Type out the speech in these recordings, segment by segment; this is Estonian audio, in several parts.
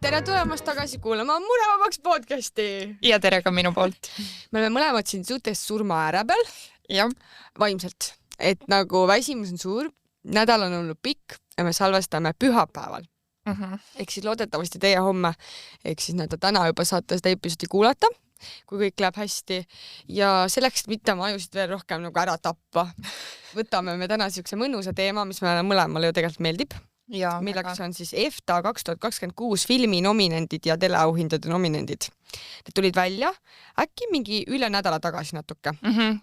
tere tulemast tagasi kuulama Murevabaks podcasti. Ja tere ka minu poolt. Me oleme mõlemad siin suhteliselt surma ääre peal. Ja. Vaimselt. Et nagu väsimus on suur, nädal on olnud pikk ja me salvestame pühapäeval. Ehk siis loodetavasti teie homme, ehk siis täna juba saate seda episoodi kuulata, kui kõik läheb hästi. Ja selleks, et mitte oma ajusid veel rohkem nagu ära tappa, võtame me täna siukse mõnusa teema, mis meile mõlemale ju tegelikult meeldib. Ja, milleks on siis EFTA 2026 filmi nominendid ja teleauhindade nominendid. Need tulid välja äkki mingi üle nädala tagasi natuke.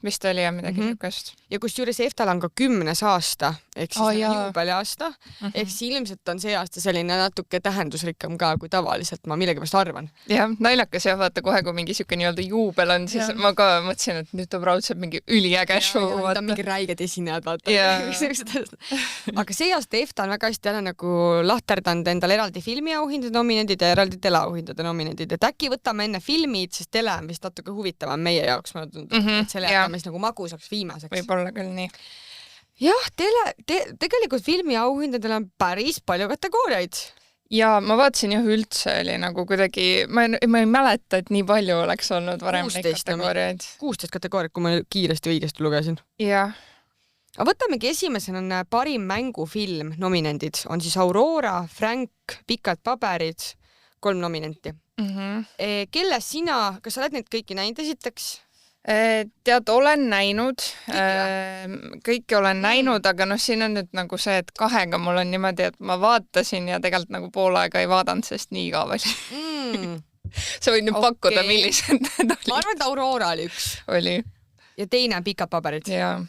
Vist oli ja midagi niukest. Ja kusjuures EFTA-l on ka 10. aasta, ehk siis juubeli aasta. Ehk siis ilmselt on see aasta selline natuke tähendusrikkam ka, kui tavaliselt ma millegipärast arvan. Ja, naljakas ja vaata kohe, kui mingi siuke nii-öelda juubel on, siis ma ka mõtlesin, et nüüd tuleb raudselt mingi üliäge show. Ja ta on mingi räiged esinejad, vaata. Aga see aasta EFTA on väga hästi nagu lahterdanud endal eraldi filmiauhindade nominendid ja eraldi teleauhindade nominendid. Et äkki võtame enne filmid, sest tele on vist natuke huvitavam meie jaoks, ma tundub, et selle jätame siis nagu magusaks viimaseks. Võib-olla küll nii. Jah, tegelikult filmiauhindadel on päris palju kategooriaid. Ja ma vaatasin jah üldse oli nagu kuidagi, ma ei mäleta, et nii palju oleks olnud varem neid kategooriaid. 16 kategooriat, kui ma kiiresti õigesti lugesin. Jah. Aga võtamegi esimesena on parim mängufilm nominendid. On siis Aurora, Frank, Pikad paberid, 3 nominenti. Kelles sina, kas sa oled neid kõiki näinud esiteks? Tead, olen näinud, kõiki olen näinud, aga siin on nüüd nagu see, et 2 mul on niimoodi, et ma vaatasin ja tegelikult nagu pool aega ei vaadanud, sest nii igav oli. Sa võid nüüd pakkuda, millised need oli. Ma arvan, et Aurora oli üks. Oli. Ja teine Pikad paberid. Jaa.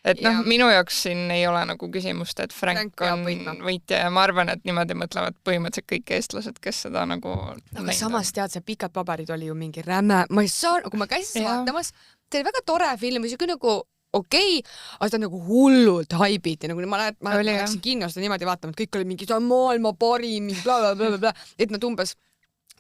Et minu jaoks siin ei ole nagu küsimust, et Frank on võitja ja ma arvan, et niimoodi mõtlevad põhimõtteliselt kõik eestlased, kes seda nagu aga samas tead, see Pikad paberid oli ju mingi räme, ma ei saa, kui ma käisin vaatamas, see oli väga tore film, see nagu okei, aga ta on nagu hullult haibiti, nagu ma läksin kinno seda niimoodi vaatama, et kõik oli mingi maailma parim, blablabla, et nad umbes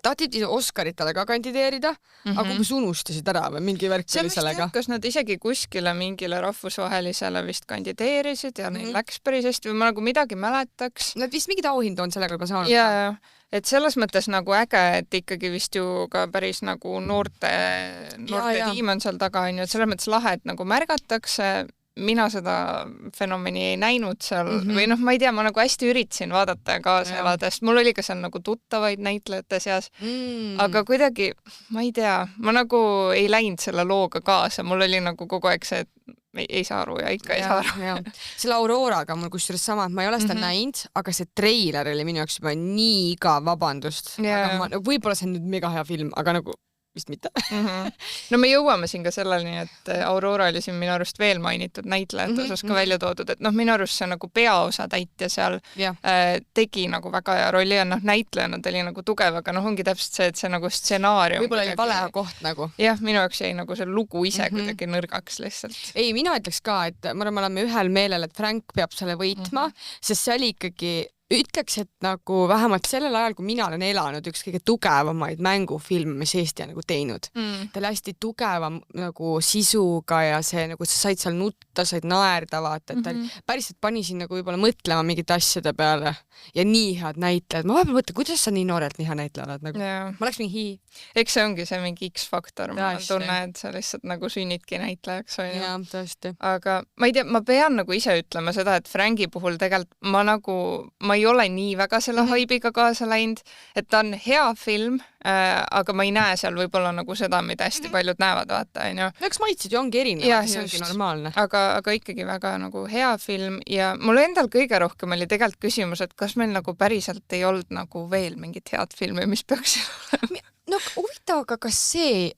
tahtid Oscaritele ka kandideerida, aga umbes unustasid ära või mingi värk oli sellega. Kas nad isegi kuskile mingile rahvusvahelisele vist kandideerisid ja neil läks päris hästi või ma nagu midagi mäletaks. Nad vist mingid auhindu on sellega juba saanud. Ja, et selles mõttes nagu äge, et ikkagi vist ju ka päris nagu noorte tiim on seal taga, et selles mõttes lahe, et nagu märgatakse. Mina seda fenomeni ei näinud seal või ma ei tea, ma nagu hästi üritasin vaadata ja kaasa elada, sest mul oli ka seal nagu tuttavaid näitlejate seas, aga kuidagi, ma ei tea, ma nagu ei läinud selle looga kaasa, mul oli nagu kogu aeg see, et ei saa aru ja ikka ei saa aru. Selle Auroraga mul kusjuures sama, et ma ei ole seda näinud, aga see treiler oli minu jaoks juba nii igav, vabandust. Võib-olla see on nüüd mega hea film, aga nagu vist mitte. No me jõuame siin ka selleni, et Aurora oli siin minu arust veel mainitud näitlejate osas ka välja toodud, et minu arust see nagu peaosa täitja seal tegi nagu väga hea rolli ja näitlejana ta oli nagu tugev, aga ongi täpselt see, et see nagu stsenaarium. Võib-olla oli vale koht nagu. Jah, minu jaoks jäi nagu see lugu ise kuidagi nõrgaks lihtsalt. Ei, mina ütleks ka, et me oleme ühel meelel, et Frank peab selle võitma, sest see oli ikkagi ütleks, et nagu vähemalt sellel ajal, kui mina olen elanud, üks kõige tugevamaid mängufilme, mis Eesti on nagu teinud. Ta oli hästi tugeva nagu sisuga ja see nagu sa said seal nutta, said naerda, vaata, et ta päriselt pani siin nagu võib-olla mõtlema mingite asjade peale ja nii head näitlejad. Ma vahepeal mõtlen, kuidas sa nii noorelt nii hea näitleja oled nagu. Ma läks mingi Eks see ongi see mingi X-faktor, ma tunne, et sa lihtsalt nagu sünnidki näitlejaks. Jaa, tõesti. Aga ma ei tea, ma pean nagu ise ütlema seda, et Franki puhul tegelikult ma ei ole nii väga selle haibiga kaasa läinud, et ta on hea film, aga ma ei näe seal võib-olla nagu seda, mida hästi paljud näevad, vaata, on ju. Eks maitsid ju ongi erinevad, see ongi normaalne. Aga ikkagi väga nagu hea film ja mul endal kõige rohkem oli tegelikult küsimus, et kas meil nagu päriselt ei olnud nagu veel mingit head filmi, mis peaks olema. No huvitav, aga kas see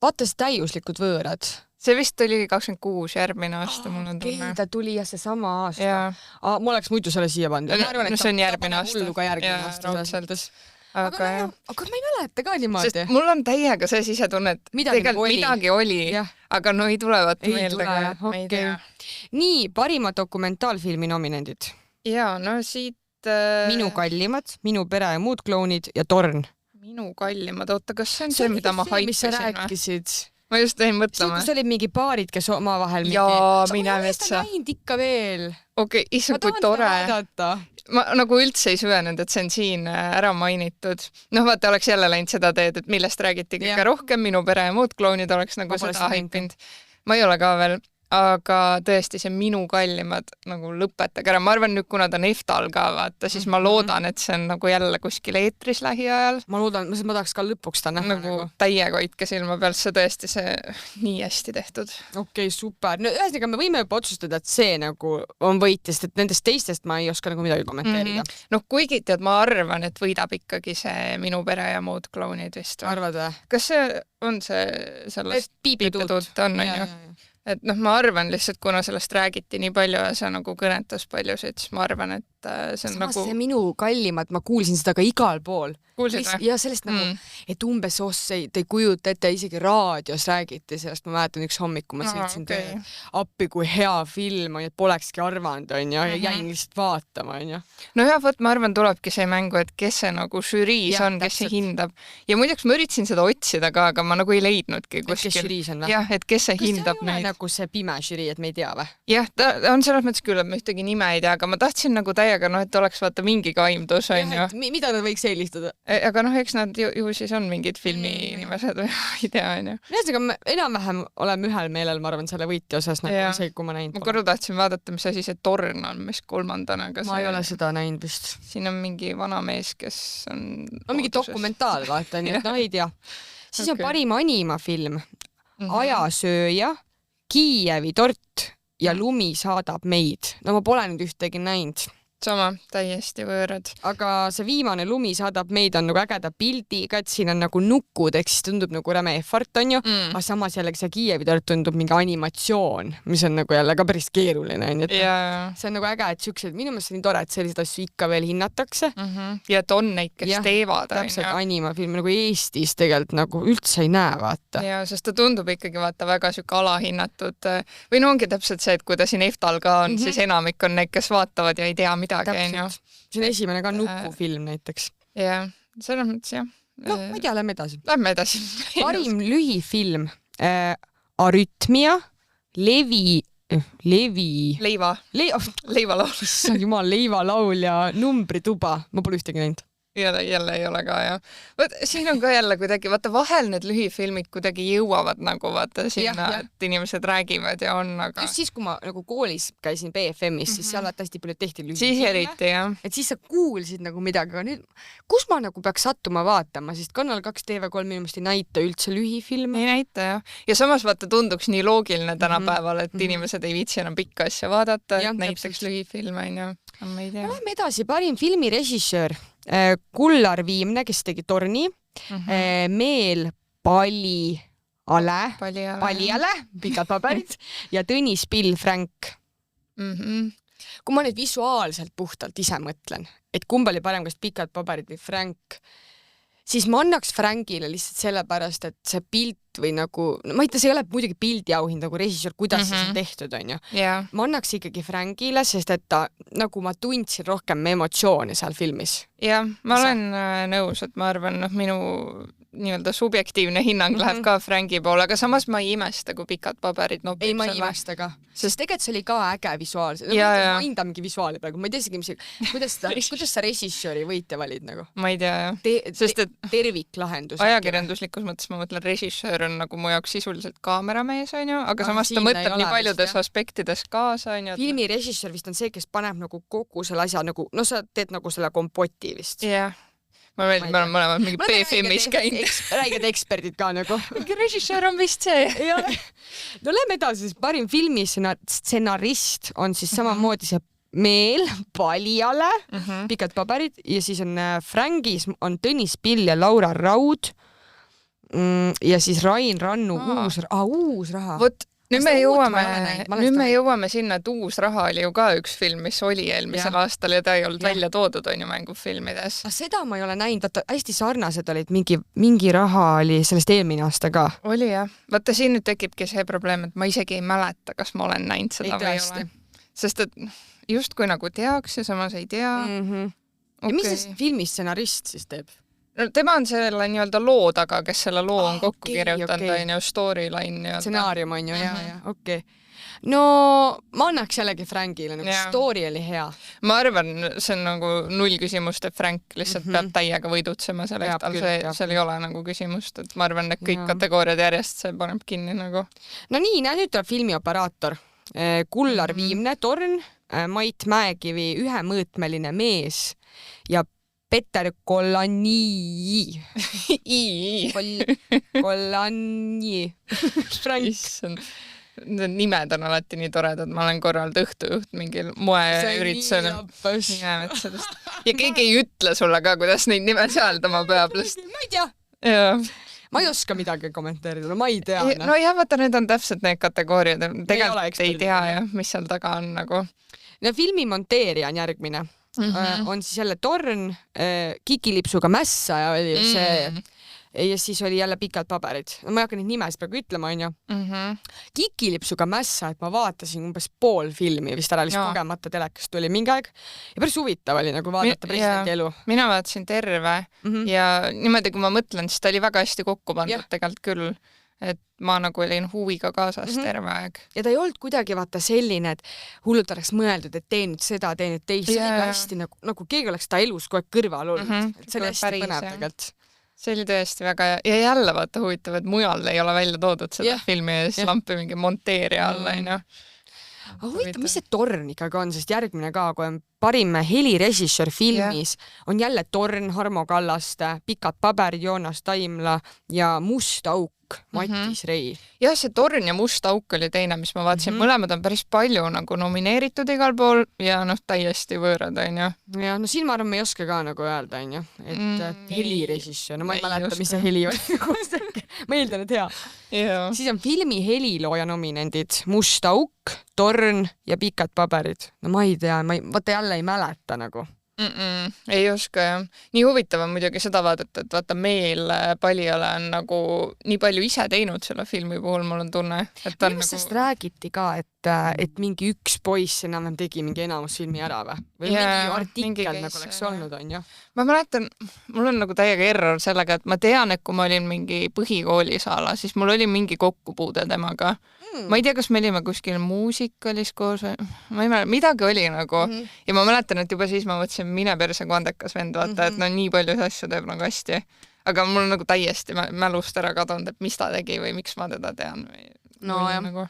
vaatas Täiuslikud võõrad? See vist oli 26 järgmine aasta, mul on tunne. Ta tuli ja see sama aasta. Ma oleks muidu selle siia pannud. No see on järgmine aasta. Hulluga järgmine aasta. Aga ma ei mäleta ka niimoodi. Sest mul on täiega see sisetunne, et midagi oli, aga no ei tulevat meelde. Nii, parima dokumentaalfilmi nominendid. Jaa, no siit... Minu kallimad, Minu pere ja muud klounid ja Torn. Minu kallimad, oota, kas see on see, mida ma haipasin? Mis sa rääkisid? ma just jäin mõtlema. kus olid mingi paarid, kes omavahel jaa, mine metsa. näinud ikka veel. Okei, issand, kui tore. Ma nagu üldse ei süvenenud, et see on siin ära mainitud. Noh, vaata, oleks jälle läinud seda teed, et millest räägiti kõige rohkem, Minu pere ja muud klounid oleks nagu seda haipinud. Ma ei ole ka veel. Aga tõesti see Minu kallimad nagu lõpetage ära. Ma arvan nüüd, kuna ta on EFTA-l ka, vaata, siis ma loodan, et see on nagu jälle kuskil eetris lähiajal. Ma loodan, ma tahaks ka lõpuks ta näha. Nagu täiega hoidke silma peal, see tõesti see nii hästi tehtud. Okei, super. No ühesõnaga me võime juba otsustada, et see nagu on võitjast, et nendest teistest ma ei oska nagu midagi kommenteerida. Noh, kuigi tead, ma arvan, et võidab ikkagi see Minu pere ja muud klounid vist. Arvad või? Kas see on see sellest piipetuut on ju? Et noh, ma arvan lihtsalt, kuna sellest räägiti nii palju ja see nagu kõnetas paljusid, siis ma arvan, et see on samas nagu... see Minu kallimad, ma kuulsin seda ka igal pool. Kuulsid või? Ja sellest nagu, et umbes te ei kujuta ette, isegi raadios räägiti sellest, ma mäletan üks hommiku, ma sõitsin appi, kui hea film on, et polekski arvanud, on ju, ja jäin lihtsalt vaatama, on ju. No jah, võt, ma arvan, tulebki see mängu, et kes see nagu žüriis on, kes see hindab. Ja muideks ma üritasin seda otsida ka, aga ma nagu ei leidnudki kuskil. Kes žüriis on või? Jah, et kes see hindab neid. Nagu see pime žürii, et me ei tea või? Jah, ta on selles mõttes küll, et ma ühtegi nime ei tea, aga ma tahtsin nagu täiega, et oleks vaata mingi kaimdus, on ju. Mida nad võiks eelistada? Aga noh, eks nad ju siis on mingid filmi inimesed või ei tea, on ju. Ühesõnaga, me enam-vähem oleme ühel meelel, ma arvan, selle võitja osas, nagu see, kui ma näinud. Ma korra tahtsin vaadata, mis asi see Torn on, mis kolmandana. Ma ei ole seda näinud vist. Siin on mingi vana mees, kes on... No mingi dokumentaal, vaata, nii et noh, ei tea. Siis on parim animafilm Ajasööja, Kiievi tort ja Lumi saadab meid. No ma pole nüüd ühtegi näinud. Sama, täiesti võõrad. Aga see viimane Lumi saadab meid on nagu ägeda pildiga, et siin on nagu nukud, ehk siis tundub nagu räme effort, on ju, aga samas jällegi see Kiievi tort tundub mingi animatsioon, mis on nagu jälle ka päris keeruline, on ju. See on nagu äge, et siuksed, minu meelest nii tore, et sellised asju ikka veel hinnatakse. Ja et on neid, kes teevad. Täpselt animafilm nagu Eestis tegelikult nagu üldse ei näe, vaata. Ja, sest ta tundub ikkagi vaata väga süke alahinnatud. Või no ongi täpselt see, et kui ta siin EFTA-l ka on, siis enamik on need, kes vaatavad ja ei tea midagi. See on esimene ka nukufilm näiteks. Jah, selles mõttes jah. No, ma ei tea, lähme edasi. Lähme edasi. Parim lühifilm Arütmia, Leivalaul. Issand jumal, Leivalaul ja Numbrituba. Ma pole ühtegi näinud. Jälle ei ole ka, jah. Võt, siin on ka jälle kuidagi, vaata vahel need lühifilmid kuidagi jõuavad nagu vaata sinna, et inimesed räägivad ja on, aga... Just siis, kui ma nagu koolis käisin BFM-is, siis seal hästi palju tehti lühifilme. Siis eriti, jah. Et siis sa kuulsid nagu midagi, aga nüüd, kus ma nagu peaks sattuma vaatama, sest Kanal 2 TV3 inimest ei näita üldse lühifilme. Ei näita, jah. Ja samas vaata tunduks nii loogiline tänapäeval, et inimesed ei viitsi enam pikka asja vaadata, et näiteks lühifilme, on ju. Ma ei tea. Lähme edasi, parim filmirežissöör. Kullar Viimne, kes tegi Torni, Meel Paljale, pikad paberid ja Tõnis Pill Frank. Kui ma nüüd visuaalselt puhtalt ise mõtlen, et kumb oli parem, kas pikad paberid või Frank, siis ma annaks Frankile lihtsalt sellepärast, et see pilt või nagu, ma ei tea, see ei ole muidugi pildiauhind nagu režissöör, kuidas see on tehtud, on ju. Ma annaks ikkagi Frankile, sest et ta, nagu ma tundsin rohkem emotsioone seal filmis. Jah, ma olen nõus, et ma arvan, minu nii-öelda subjektiivne hinnang läheb ka Franki poole, aga samas ma ei imesta, kui pikad paberid nopib. Ei, ma ei imesta ka. Sest tegelikult see oli ka äge visuaalselt. Ma hindamegi visuaali praegu. Ma ei tea isegi, kuidas sa režissööri võitja valid nagu? Ma ei tea, jah. Sest et terviklahendus. Ajakirjanduslikus mõttes ma mõtlen, režissöör on nagu mu jaoks sisuliselt kaameramees, on ju, aga samas ta mõtleb nii paljudes aspektides kaasa, on ju. Filmi režissöör vist on see, kes paneb nagu kogu selle asja nagu, no sa teed nagu selle kompoti vist. Jah. Ma olen mõlemad mingi BFM-is käinud. Räägid eksperdid ka nagu. Režissöör on vist see. No lähme edasi, siis parim filmi stsenarist on siis samamoodi see Meel Paljale, pikad paberid ja siis on Frankis on Tõnis Pill ja Laura Raud ja siis Rain Rannu uus raha. Vot, nüüd me jõuame sinna, et Uus raha oli ju ka üks film, mis oli eelmisel aastal ja ta ei olnud välja toodud, on ju mängufilmides. Seda ma ei ole näinud, vaata hästi sarnased olid, mingi raha oli sellest eelmine aasta ka. Oli jah. Vaata siin nüüd tekibki see probleem, et ma isegi ei mäleta, kas ma olen näinud seda või ei ole. Sest et just kui nagu teaks ja samas ei tea. Ja mis see filmi stsenarist siis teeb? No, tema on selle nii-öelda loo taga, kes selle loo on kokku kirjutanud, okei. on ju storyline. Stsenaarium on ju, ja, okei. No ma annaks jällegi Frankile, nagu story oli hea. Ma arvan, see on nagu 0 küsimust, et Frank lihtsalt peab täiega võidutsema selle ehtal, seal ei ole nagu küsimust, et ma arvan, et kõik kategooriad järjest see paneb kinni nagu. No nii, nüüd tuleb filmioperaator. Kullar Viimne, Torn, Mait Mäekivi, Ühemõõtmeline mees ja Peter Kolani. Kolani. Frank. Need nimed on alati nii toredad, ma olen korral õhtujuht mingil moeüritusel. Ja keegi ei ütle sulle ka, kuidas neid nimed hääldama peab. Ma ei tea. Ma ei oska midagi kommenteerida, no ma ei tea. No jah, vaata, need on täpselt need kategooriad. Tegelikult ei tea, mis seal taga on nagu. No filmi monteerija on järgmine. On siis jälle Torn, Kikilipsuga mässaja oli see ja siis oli jälle Pikad paberid. No ma ei hakka neid nimesid praegu ütlema, on ju. Kikilipsuga mässa, et ma vaatasin umbes pool filmi, vist ära lihtsalt kogemata telekast tuli mingi aeg ja päris huvitav oli nagu vaadata presidendi elu. Mina vaatasin terve ja niimoodi, kui ma mõtlen, siis ta oli väga hästi kokku pandud tegelikult küll. Et ma nagu olin huviga kaasas terve aeg. Ja ta ei olnud kuidagi vaata selline, et hullult oleks mõeldud, et tee nüüd seda, tee nüüd teist. See oli hästi nagu keegi oleks ta elus kogu aeg kõrval olnud. See oli hästi põnev tegelikult. See oli tõesti väga ja jälle vaata huvitav, et mujal ei ole välja toodud seda filmi ja siis lampi mingi monteerija alla. Huvitav, mis see Torn ikkagi on, sest järgmine ka, kui on parim helirežissöör filmis, on jälle Torn, Harmo Kallaste, Pikad paberid, Joonas Taimla ja Must auk, Mattis Rei. Jah, see Torn ja Must auk oli teine, mis ma vaatasin. Mõlemad on päris palju nagu nomineeritud igal pool ja täiesti võõrad, on ju. Ja no siin ma arvan, ma ei oska ka nagu öelda, on ju, et helirežissöör, no ma ei mäleta, mis see heli oli. Ma eeldan, et hea. Siis on filmi helilooja nominendid Must auk, Torn ja Pikad paberid. No ma ei tea, vaata jälle ei mäleta nagu. Ei oska jah. Nii huvitav on muidugi seda vaadata, et vaata meil paljale on nagu nii palju ise teinud selle filmi puhul, mul on tunne. Minu sest räägiti ka, et mingi üks poiss enam tegi mingi enamus filmi ära või mingi artikkel nagu oleks olnud, on ju. Ma mäletan, mul on nagu täiega error sellega, et ma tean, et kui ma olin mingi põhikoolis ala, siis mul oli mingi kokkupuude temaga. Ma ei tea, kas me olime kuskil muusikalis koos või ma ei mäleta, midagi oli nagu ja ma mäletan, et juba siis ma mõtlesin, mine perse kui andekas vend, vaata, et nii palju asju teeb nagu hästi. Aga mul on nagu täiesti mälust ära kadunud, et mis ta tegi või miks ma teda tean. No jah. Nagu...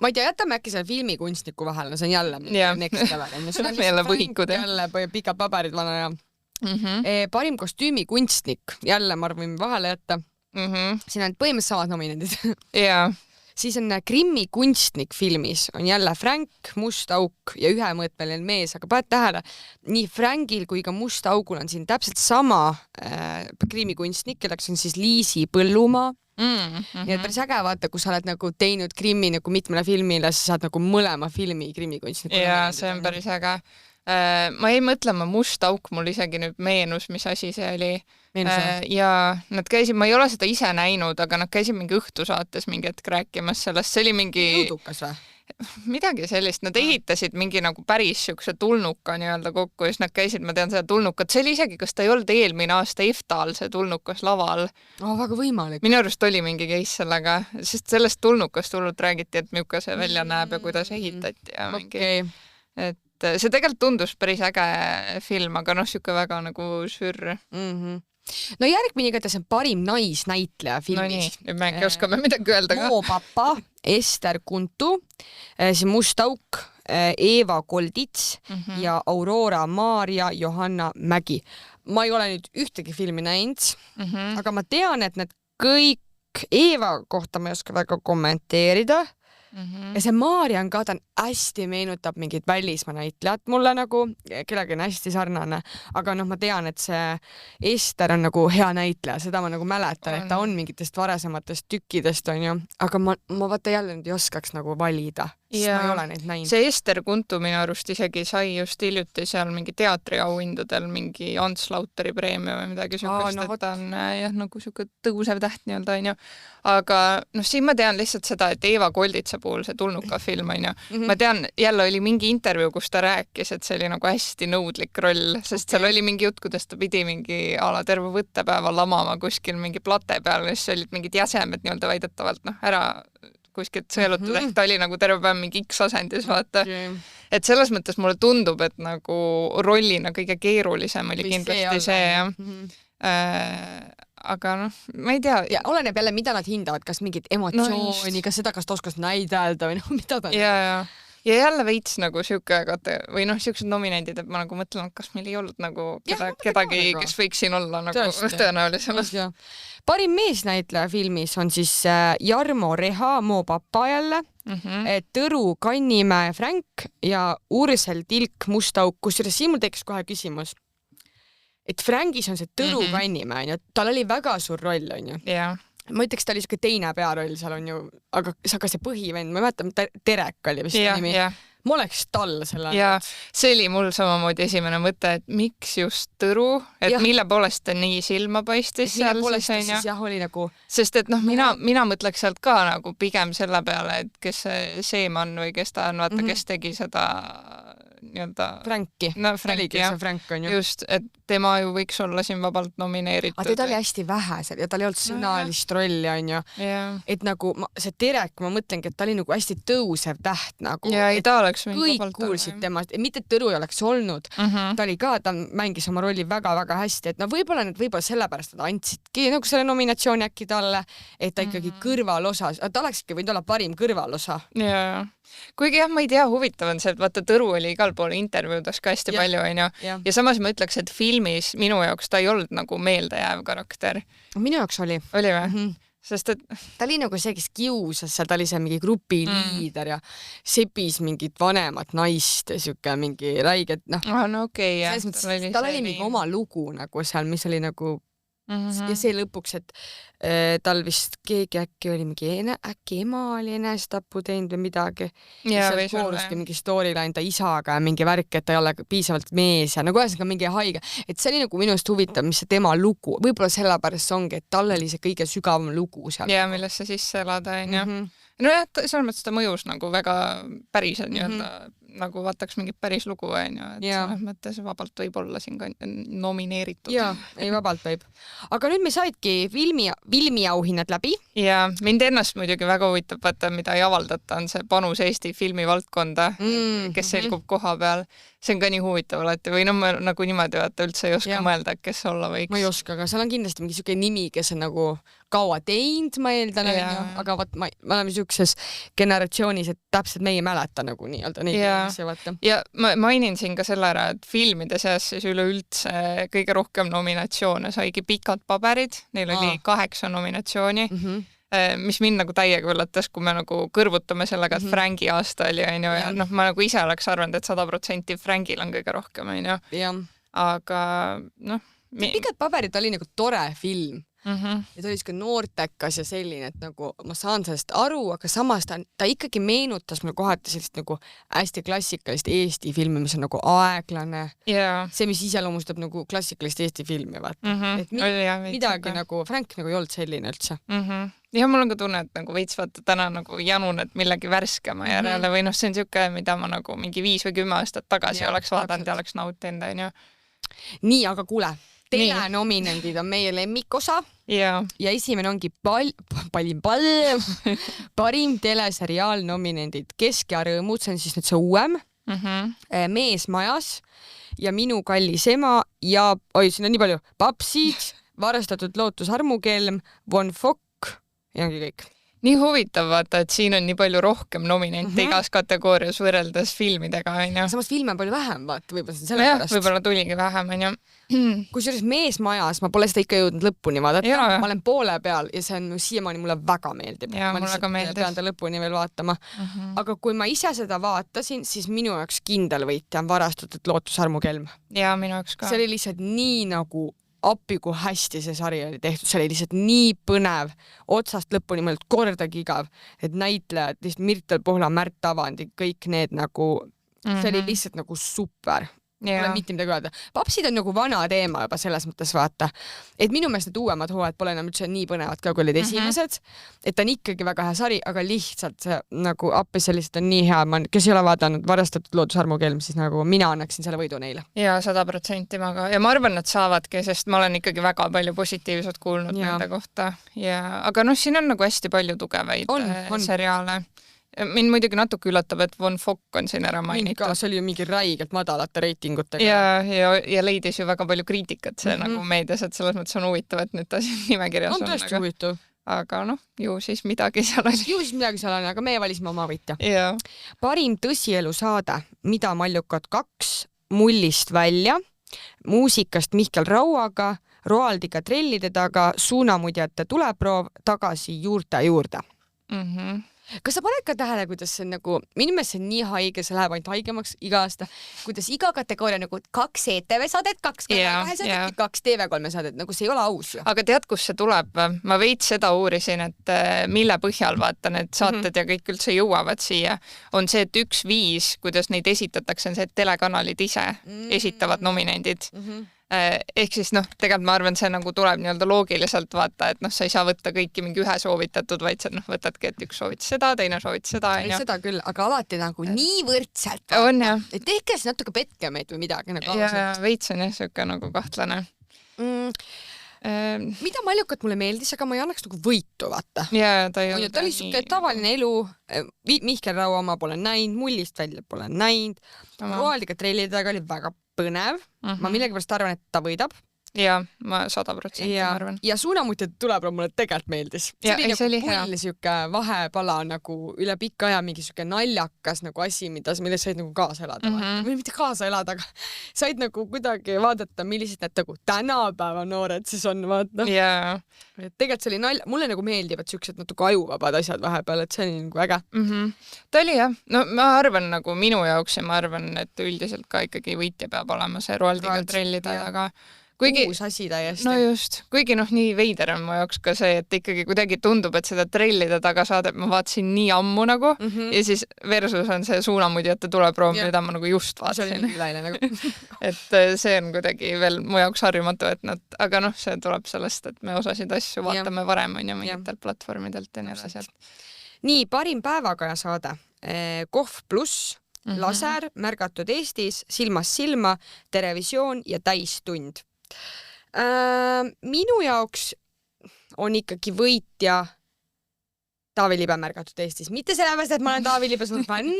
Ma ei tea, jätame äkki selle filmikunstniku vahel, no see on jälle next level. See on jälle põhikud. Jälle Pikad paberid vana ja parim kostüümikunstnik, jälle ma arvan, vahele jätta. Siin on põhimõtteliselt samad nominendid. Jaa. Siis on Krimmi kunstnik filmis, on jälle Frank, Must auk ja Ühemõõtmeline mees, aga paned tähele, nii Frankil kui ka Must augul on siin täpselt sama Krimmi kunstnik, kelleks on siis Liisi Põllumaa. Nii et päris äge vaata, kui sa oled nagu teinud Krimmi nagu mitmele filmile, siis saad nagu mõlema filmi Krimmi kunstniku. Jaa, see on päris äge. Ma ei mõtlema, Must auk mul isegi nüüd meenus, mis asi see oli. Ja nad käisid, ma ei ole seda ise näinud, aga nad käisid mingi õhtusaates mingi hetk rääkimas sellest, see oli mingi... Jõudukas või? Midagi sellist, nad ehitasid mingi nagu päris siukse tulnuka nii-öelda kokku ja siis nad käisid, ma tean seda tulnukat, see oli isegi, kas ta ei olnud eelmine aasta EFTA-l see tulnukas laval. Väga võimalik. Minu arust oli mingi case sellega, sest sellest tulnukast hullult räägiti, et milline see välja näeb ja kuidas ehitati ja mingi... Et see tegelikult tundus päris äge film, aga siuke väga nagu sürr. No järgmine igatahes on parim naisnäitleja filmis. No nii, nüüd me äkki oskame midagi öelda ka. Moo Papa, Ester Kuntu, siis Must auk, Eeva Koldits ja Aurora Maarja Johanna Mägi. Ma ei ole nüüd ühtegi filmi näinud, aga ma tean, et need kõik Eeva kohta ma ei oska väga kommenteerida. Ja see Maarjan ka, ta hästi meenutab mingit välismaa näitlejat mulle nagu, kellega on hästi sarnane, aga ma tean, et see Ester on nagu hea näitleja, seda ma nagu mäletan, et ta on mingitest varasematest tükkidest, on ju, aga ma vaata jälle nüüd ei oskaks nagu valida. sest ma ei ole neid näinud. See Ester Kuntu minu arust isegi sai just hiljuti seal mingi teatriauhindadel mingi Ants Lauteri preemia või midagi sihukest, et ta on jah, nagu sihuke tõusev täht nii-öelda, onju. Aga siin ma tean lihtsalt seda, et Eeva Kolditsa puhul see Tulnuka film, onju. Ma tean, jälle oli mingi intervjuu, kus ta rääkis, et see oli nagu hästi nõudlik roll, sest seal oli mingi jutt, kuidas ta pidi mingi ala terve võttepäeva lamama kuskil mingi plate peal, ja siis olid mingid jäsemed nii-öelda väidetavalt ära kuskilt sõelutud, ehk ta oli nagu terve päev mingi X-asendis, vaata. Et selles mõttes mulle tundub, et nagu rollina kõige keerulisem oli kindlasti see, jah. Aga ma ei tea. Ja oleneb jälle, mida nad hindavad, kas mingit emotsiooni, kas seda, kas ta oskas näidelda või mida ta ja jälle veits nagu siuke või siuksed nominendid, et ma nagu mõtlen, kas meil ei olnud nagu kedagi, kes võiks siin olla nagu tõenäolisemalt. Parim meesnäitleja filmis on siis Jarmo Reha, Mo Papa jälle, Tõru Kannimäe, Frank ja Ursel Tilk, Mustauk, kusjuures siin mul tekkis kohe küsimus, et Frankis on see Tõru Kannimäe, tal oli väga suur roll, on ju. Ma ütleks, ta oli siuke teine pearoll seal on ju, aga see põhivend, ma ei mäleta, Terek oli vist nimi. Ma oleks tal selle. Ja see oli mul samamoodi esimene mõte, et miks just Tõru, et mille poolest ta nii silma paistis seal. Mille poolest ta siis jah oli nagu... Sest et mina mõtleks sealt ka nagu pigem selle peale, et kes see Seeman või kes ta on, vaata, kes tegi seda nii-öelda... Franki. Franki, jah. Frank on ju. Just, et tema ju võiks olla siin vabalt nomineeritud. Aga teda oli hästi vähe seal ja tal ei olnud sõnalist rolli, on ju. Et nagu see Terek, ma mõtlengi, et ta oli nagu hästi tõusev täht nagu. Ja ei ta oleks kõik kuulsid temast, mitte Tõru ei oleks olnud. Ta oli ka, ta mängis oma rolli väga-väga hästi, et võib-olla sellepärast nad andsidki nagu selle nominatsiooni äkki talle, et ta ikkagi kõrvalosa, ta olekski võinud olla parim kõrvalosa. Kuigi jah, ma ei tea, huvitav on see, et vaata Tõru oli igal pool intervjuudes ka hästi palju, onju. Ja samas ma ütleks, et filmis minu jaoks ta ei olnud nagu meeldejääv karakter. Minu jaoks oli. Oli või? Sest et... Ta oli nagu see, kes kiusas seal, ta oli see mingi grupi liider ja sepis mingit vanemat naist ja siuke mingi räiget, okei, jah. Tal oli mingi oma lugu nagu seal, mis oli nagu ja see lõpuks, et tal vist keegi äkki oli mingi äkki ema oli enesetapu teinud või midagi. Ja kooruski mingi storyline ta isaga ja mingi värk, et ta ei ole piisavalt mees ja nagu ühesõnaga mingi haige. Et see oli nagu minust huvitav, mis see tema lugu. Võib-olla sellepärast ongi, et tal oli see kõige sügavam lugu seal. Ja millesse sisse elada, on ju. No jah, selles mõttes ta mõjus nagu väga päriselt nii-öelda nagu vaataks mingit päris lugu, on ju, et selles mõttes vabalt võib olla siin ka nomineeritud. Jaa, ei vabalt võib. Aga nüüd me saidki filmiauhinnad läbi. Ja mind ennast muidugi väga huvitab, vaata, mida ei avaldata, on see panus Eesti filmivaldkonda, kes selgub koha peal. See on ka nii huvitav alati või ma nagu niimoodi vaata üldse ei oska mõelda, kes olla võiks. Ma ei oska, aga seal on kindlasti mingi siuke nimi, kes on nagu kaua teinud, ma eeldan, aga me oleme siukses generatsioonis, et täpselt me ei mäleta nagu nii-öelda neid inimesi, vaata. Ja ma mainin siin ka selle ära, et filmide seas siis üleüldse kõige rohkem nominatsioone saigi Pikad paberid, neil oli 8 nominatsiooni, mis mind nagu täiega üllatas, kui me nagu kõrvutame sellega, et Franki aasta oli, on ju, ja ma nagu ise oleks arvanud, et 100% Frankil on kõige rohkem, on ju. Aga Pikad paberid oli nagu tore film. Ja ta oli siuke noortekas ja selline, et nagu ma saan sellest aru, aga samas ta ikkagi meenutas mulle kohati sellist nagu hästi klassikalist Eesti filmi, mis on nagu aeglane. See, mis iseloomustab nagu klassikalist Eesti filmi, vaata. Et midagi nagu, Frank nagu ei olnud selline üldse. Ja mul on ka tunne, et nagu veits vaata täna nagu janun, et millegi värskema järele või see on siuke, mida ma nagu mingi 5 või 10 aastat tagasi oleks vaadanud ja oleks nautinud, on ju. Nii, aga kuule. Telenominendid on meie lemmikosa ja esimene ongi parim teleseriaal nominendid Kesk ja rõõmud, see on siis nüüd see uuem Mees majas ja Minu kallis ema ja siin on nii palju Papsid, Varastatud lootus armukelm, Von Fock ja ongi kõik. Nii huvitav vaata, et siin on nii palju rohkem nominente igas kategoorias võrreldes filmidega, on ju. Samas filme on palju vähem, vaata, võib-olla see sellepärast. Võib-olla tuligi vähem, on ju. Kusjuures Mees majas, ma pole seda ikka jõudnud lõpuni vaadata. Ma olen poole peal ja see on siiamaani mulle väga meeldib. Ma lihtsalt pean ta lõpuni veel vaatama. Aga kui ma ise seda vaatasin, siis minu jaoks kindel võitja on Varastatud lootus armukelm. Ja minu jaoks ka. See oli lihtsalt nii nagu appi, kui hästi see sari oli tehtud, see oli lihtsalt nii põnev, otsast lõpuni mõeldud kordagi igav, et näitlejad, lihtsalt Mirtel Pohla, Märt Avandi, kõik need nagu, see oli lihtsalt nagu super. Pole mitte midagi öelda. Papsid on nagu vana teema juba selles mõttes vaata, et minu meelest need uuemad hooajad pole enam üldse nii põnevad ka, kui olid esimesed, et ta on ikkagi väga hea sari, aga lihtsalt see nagu appi sellised on nii hea, kes ei ole vaadanud Varastatud loodusarmukelm, siis nagu mina annaksin selle võidu neile. Ja 100% ma ka, ja ma arvan, et saavadki, sest ma olen ikkagi väga palju positiivset kuulnud nende kohta aga siin on nagu hästi palju tugevaid seriaale. Mind muidugi natuke üllatab, et Von Fock on siin ära mainitud. See oli ju mingi räigelt madalate reitingutega. Ja leidis ju väga palju kriitikat see nagu meedias, et selles mõttes on huvitav, et nüüd ta siin nimekirjas on. On tõesti huvitav. Aga ju siis midagi seal oli. Ju siis midagi seal on, aga meie valisime oma võitja. Parim tõsielu saade, Mida Mallukad 2, Mullist välja, muusikast Mihkel Rauaga, Roaldiga trellide taga, Suunamudjate tuleproov, Tagasi juurte juurde. Kas sa paned ka tähele, kuidas see on nagu, minu meelest see on nii haige, see läheb ainult haigemaks iga aasta, kuidas iga kategooria nagu 2 ETV saadet, 2 saadet, 2 TV3 saadet, nagu see ei ole aus. Aga tead, kus see tuleb? Ma veits seda uurisin, et mille põhjal vaata need saated ja kõik üldse jõuavad siia, on see, et 1-5, kuidas neid esitatakse, on see, et telekanalid ise esitavad nominendid. Ehk siis tegelikult ma arvan, see nagu tuleb nii-öelda loogiliselt vaata, et sa ei saa võtta kõiki mingi ühe soovitatud, vaid sa võtadki, et üks soovitas seda, teine soovitas seda. Seda küll, aga alati nagu nii võrdselt. On jah. Et tehke siis natuke petke meid või midagi. Ja veits on jah siuke nagu kahtlane. Mida Mallukad mulle meeldis, aga ma ei annaks nagu võitu, vaata. Ta oli siuke tavaline elu. Mihkel Raua oma pole näinud, Mullist välja pole näinud. Roaldiga trellidega oli väga põnev. Ma millegipärast arvan, et ta võidab. Ja, ma 100% arvan. Ja Suunamudjate tuleproov mulle tegelikult meeldis. See oli nagu siuke vahepala nagu üle pikka aja mingi siuke naljakas nagu asi, milles said nagu kaasa elada. Või mitte kaasa elada, aga said nagu kuidagi vaadata, millised need nagu tänapäeva noored siis on, vaata. Tegelikult see oli mulle nagu meeldivad siuksed natuke ajuvabad asjad vahepeal, et see oli nagu äge. Ta oli jah. No ma arvan nagu minu jaoks ja ma arvan, et üldiselt ka ikkagi võitja peab olema see Roaldiga trellida, aga uus asi täiesti. No just, kuigi nii veider on mu jaoks ka see, et ikkagi kuidagi tundub, et seda trellide taga saadet ma vaatasin nii ammu nagu ja siis versus on see Suunamudjate tuleproov, mida ma nagu just vaatasin. Et see on kuidagi veel mu jaoks harjumatu, et aga see tuleb sellest, et me osasid asju vaatame varem on ju mingitel platvormidelt ja nii edasi. Nii, parim päevakaja saade. Kohv pluss, Laser, Märgatud Eestis, Silmast silma, Terevisioon ja Täistund. Minu jaoks on ikkagi võitja Taavi Libe Märgatud Eestis. Mitte sellepärast, et ma olen Taavi Libe suur fänn,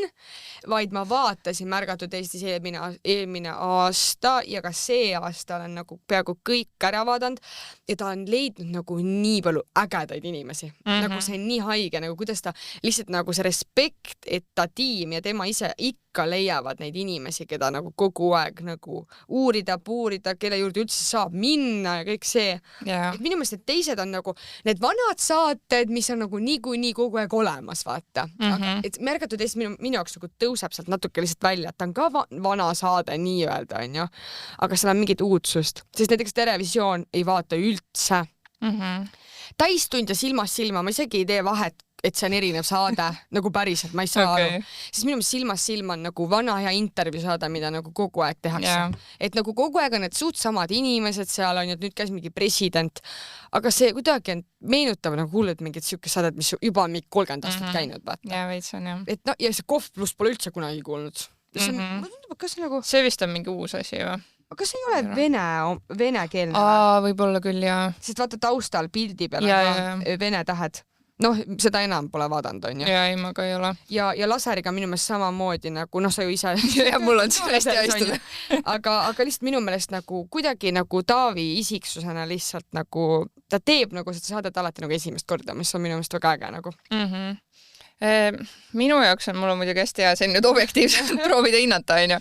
vaid ma vaatasin Märgatud Eestis eelmine aasta ja ka see aasta olen nagu peaaegu kõik ära vaadanud ja ta on leidnud nagu nii palju ägedaid inimesi. Nagu see on nii haige, nagu kuidas ta lihtsalt nagu see respekt, et ta tiim ja tema ise ikka leiavad neid inimesi, keda nagu kogu aeg nagu uurida, puurida, kelle juurde üldse saab minna ja kõik see. Et minu meelest need teised on nagu need vanad saated, mis on nagu nii kogu aeg olemas, vaata. Et Märgatud Eestis minu jaoks nagu tõuseb sealt natuke lihtsalt välja, et ta on ka vana saade nii-öelda, on ju. Aga seal on mingit uudsust, sest näiteks Terevisioon ei vaata üldse. Täistund ja Silmast silma, ma isegi ei tee vahet, et see on erinev saade, nagu päriselt, ma ei saa aru. Siis minu meelest Silmast silma on nagu vana hea intervjuu saade, mida nagu kogu aeg tehakse. Et nagu kogu aeg on need suht samad inimesed seal on, et nüüd käis mingi president, aga see kuidagi meenutab nagu kuuled mingid siuke saadet, mis juba on mingi 30 aastat käinud, vaata. Ja veits on, jah. Et ja see Kohv pluss pole üldse kunagi kuulnud. See vist on mingi uus asi või? Aga see ei ole venekeelne. Võib-olla küll, jaa. Sest vaata taustal pildi peal vene tähed. Seda enam pole vaadanud, on ju. Ja ei, ma ka ei ole. Ja Laseriga minu meelest samamoodi nagu, sa ju ise... Ja mul on see hästi haistada. Aga lihtsalt minu meelest nagu kuidagi nagu Taavi isiksusena lihtsalt nagu, ta teeb nagu seda saadet alati nagu esimest korda, mis on minu meelest väga äge nagu. Minu jaoks mul on muidugi hästi hea siin nüüd objektiivselt proovida hinnata, onju.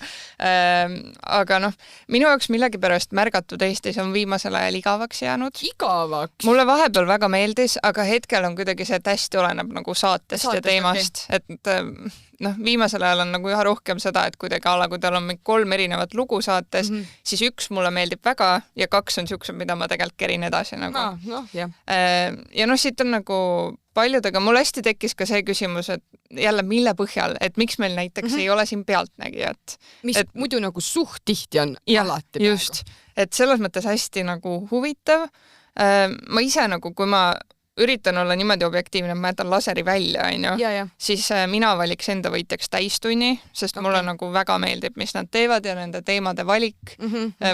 Aga noh, minu jaoks millegipärast märgatud Eestis on viimasel ajal igavaks jäänud. Igavaks? Mulle vahepeal väga meeldis, aga hetkel on kuidagi see, et hästi oleneb nagu saatest ja teemast. Okay. Et viimasel ajal on nagu üha rohkem seda, et kuidagi kui tal on 3 erinevat lugu saates, siis 1 mulle meeldib väga ja 2 on siuksed, mida ma tegelikult kerin edasi nagu. Ja siit on nagu paljudega, mul hästi tekkis ka see küsimus, et jälle mille põhjal, et miks meil näiteks ei ole siin pealtnägijat. Mis muidu nagu suht tihti on alati just, et selles mõttes hästi nagu huvitav. Ma ise nagu, kui ma üritan olla niimoodi objektiivne, ma jätan laseri välja, siis mina valiks enda võitjaks täistunni, sest mulle nagu väga meeldib, mis nad teevad ja nende teemade valik.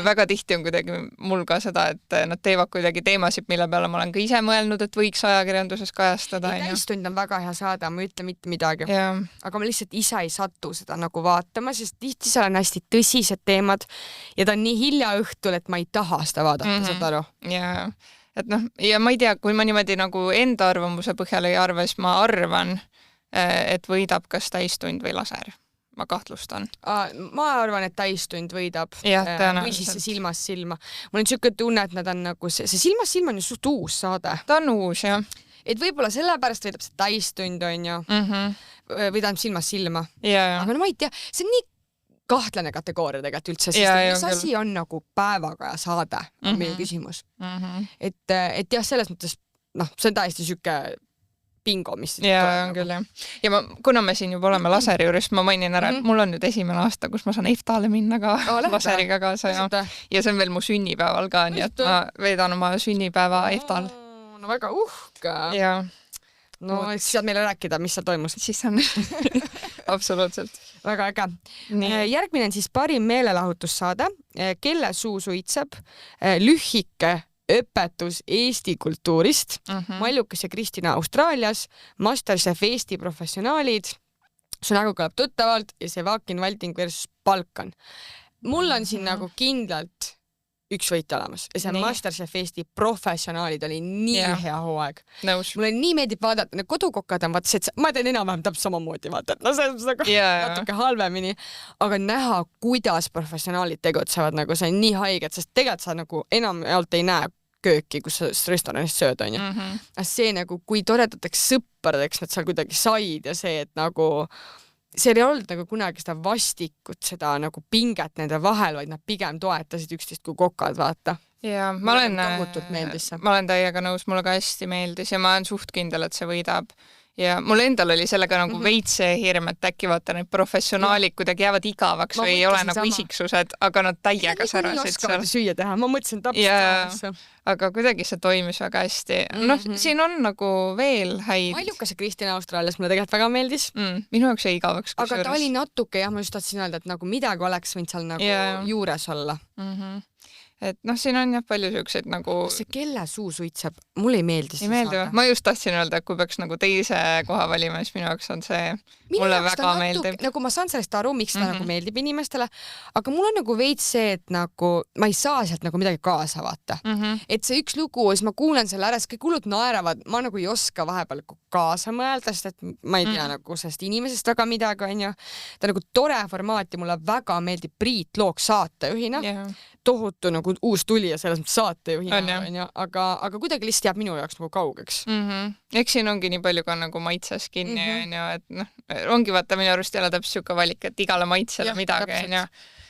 Väga tihti on kuidagi mul ka seda, et nad teevad kuidagi teemasid, mille peale ma olen ka ise mõelnud, et võiks ajakirjanduses kajastada. Täistund on väga hea saada, ma ei ütle mitte midagi. Aga ma lihtsalt ise ei satu seda nagu vaatama, sest tihti seal on hästi tõsised teemad ja ta on nii hilja õhtul, et ma ei taha seda vaadata, saad aru. Et ja ma ei tea, kui ma niimoodi nagu enda arvamuse põhjal ei arva, siis ma arvan, et võidab kas täistund või laser. Ma kahtlustan. Ma arvan, et täistund võidab. Või siis see silmast silma. Mul on niisugune tunne, et nad on nagu see silmast silma on ju suht uus saade. Ta on uus, jah. Et võib-olla sellepärast võidab see täistund, on ju. Või ta on silmast silma. Aga ma ei tea, see on nii kahtlane kategooria tegelikult üldse, sest mis asi on nagu päevakaja saade, on minu küsimus. Et jah, selles mõttes, see on täiesti siuke bingo, mis on küll, jah. Ja kuna me siin juba oleme laseri juures, ma mainin ära, et mul on nüüd esimene aasta, kus ma saan EFTA-le minna ka laseriga kaasa ja see on veel mu sünnipäeval ka, nii et ma veedan oma sünnipäeva EFTA-l. No väga uhke. No siis saad meile rääkida, mis seal toimus. Siis on absoluutselt. Väga äge. Järgmine on siis parim meelelahutussaade, Kelle suu suitseb, lühike õpetus Eesti kultuurist, Mallukas ja Kristina Austraalias, Masterchef Eesti professionaalid, su nägu kõlab tuttavalt ja see Vakin Valting versus Balkan. Mul on siin nagu kindlalt üks võit olemas ja see Masterchef Eesti professionaalid oli nii hea hooaeg. Mulle nii meeldib vaadata, need kodukokad on vaata see, et ma teen enam-vähem täpselt samamoodi vaata, et see on natuke halvemini, aga näha, kuidas professionaalid tegutsevad, nagu see on nii haiged, sest tegelikult sa nagu enam jaolt ei näe kööki, kus sa restoranis sööd, on ju. See nagu, kui toredateks sõpradeks nad seal kuidagi said ja see, et nagu see ei olnud nagu kunagi seda vastikut, seda nagu pinget nende vahel, vaid nad pigem toetasid üksteist kui kokad, vaata. Ja ma olen täiega nõus, mulle ka hästi meeldis ja ma olen suht kindel, et see võidab. Ja mul endal oli sellega nagu veits see hirm, et äkki vaata need professionaalid kuidagi jäävad igavaks või ei ole nagu isiksused, aga nad täiega särasid seal. Süüa teha, ma mõtlesin täpselt. Aga kuidagi see toimis väga hästi. Siin on nagu veel häid. Mallukas ja Kristina Austraalias mulle tegelikult väga meeldis. Minu jaoks jäi igavaks. Aga ta oli natuke, ma just tahtsin öelda, et nagu midagi oleks võinud seal nagu juures olla. Et siin on jah palju siukseid nagu... See Kelle suu suitseb, mulle ei meeldi see saada. Ma just tahtsin öelda, et kui peaks nagu teise koha valima, siis minu jaoks on see mulle väga meeldib. Nagu ma saan sellest aru, miks ta nagu meeldib inimestele, aga mul on nagu veits see, et nagu ma ei saa sealt nagu midagi kaasa vaata. Et see üks lugu, siis ma kuulen selle ära, siis kõik hullud naeravad, ma nagu ei oska vahepeal kaasa mõelda, sest et ma ei tea nagu sellest inimesest väga midagi, on ju. Ta nagu tore formaat ja mulle väga meeldib Priit Look saatejuhina. Tohutu nagu uus tulija selles mõttes saatejuhina, aga kuidagi lihtsalt jääb minu jaoks nagu kaugeks. Eks siin ongi nii palju ka nagu maitses kinni, et ongi vaata minu arust jälle täpselt siuke valik, et igale maitsele midagi.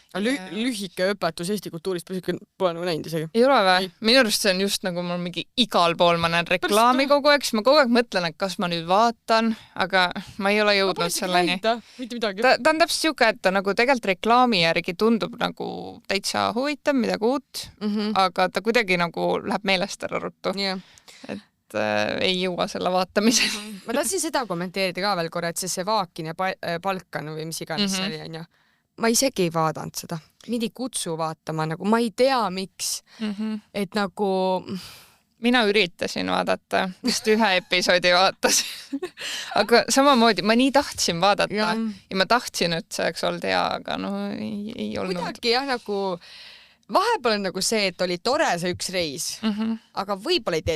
Lühike õpetus Eesti kultuurist pole nagu näinud isegi. Ei ole või? Minu arust see on just nagu mul mingi igal pool ma näen reklaami kogu aeg, siis ma kogu aeg mõtlen, et kas ma nüüd vaatan, aga ma ei ole jõudnud selleni. Ta on täpselt siuke, et ta nagu tegelikult reklaami järgi tundub nagu täitsa huvitav, midagi uut, aga ta kuidagi nagu läheb meelest ära ruttu. Et ei jõua selle vaatamiseni. Ma tahtsin seda kommenteerida ka veel korra, et see Vakin ja Balkan või mis iganes see oli, on ju. Ma isegi ei vaadanud seda. Mind ei kutsu vaatama, nagu ma ei tea, miks. Et nagu... Mina üritasin vaadata, vist ühe episoodi vaatasin. Aga samamoodi, ma nii tahtsin vaadata ja ma tahtsin, et see oleks olnud hea, aga ei olnud. Kuidagi jah, nagu... Vahepeal on nagu see, et oli tore see üks reis, aga võib-olla ei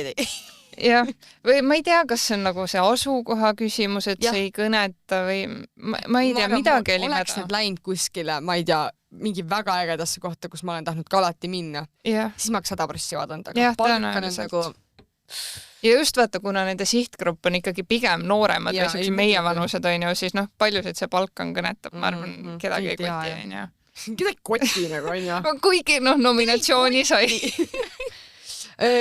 jah, või ma ei tea, kas see on nagu see asukoha küsimus, et Jah. see ei kõneta või ma ei tea, midagi oli oleks need läinud kuskile, ma ei tea, mingi väga ägedasse kohta, kus ma olen tahtnud ka alati minna, jah, siis ma oleks 100% vaadanud, aga Jah, Balkan on tõenäoliselt. nagu ja just vaata, kuna nende sihtgrupp on ikkagi pigem nooremad Jaa, või siuksed ei, meie muidugi. vanused onju, siis noh, paljusid see Balkan kõnetab, ma arvan, kedagi ei ei tea, koti jah. onju. kedagi koti nagu onju. kuigi noh, nominatsiooni sai.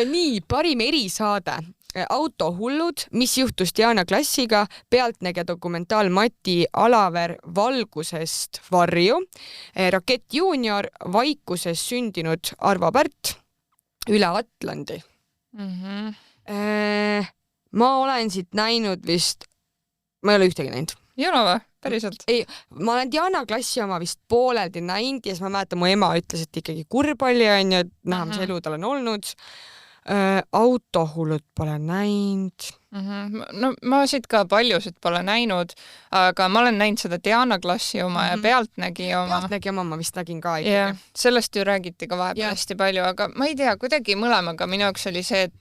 Nii, parim erisaade. Autohullud, mis juhtus Diana Klassiga, Pealtnägija dokumentaal Mati Alaver Valgusest varju, Rakett Juunior, Vaikuses sündinud Arvo Pärt, Üle Atlandi. Ma olen siit näinud vist, ma ei ole ühtegi näinud. ei ole või? Päriselt? Ei, ma olen Diana Klassi oma vist pooleldi näinud ja siis ma mäletan, mu ema ütles, et ikkagi kurb oli onju, et näha, mis elu tal on olnud. Autohullud pole näinud. No ma siit ka paljusid pole näinud, aga ma olen näinud seda Diana Klassi oma ja Pealtnägija oma. Pealtnägija oma ma vist nägin ka Ja, ikkagi. sellest ju räägiti ka vahepeal Jah. hästi palju, aga ma ei tea, kuidagi mõlemaga minu jaoks oli see, et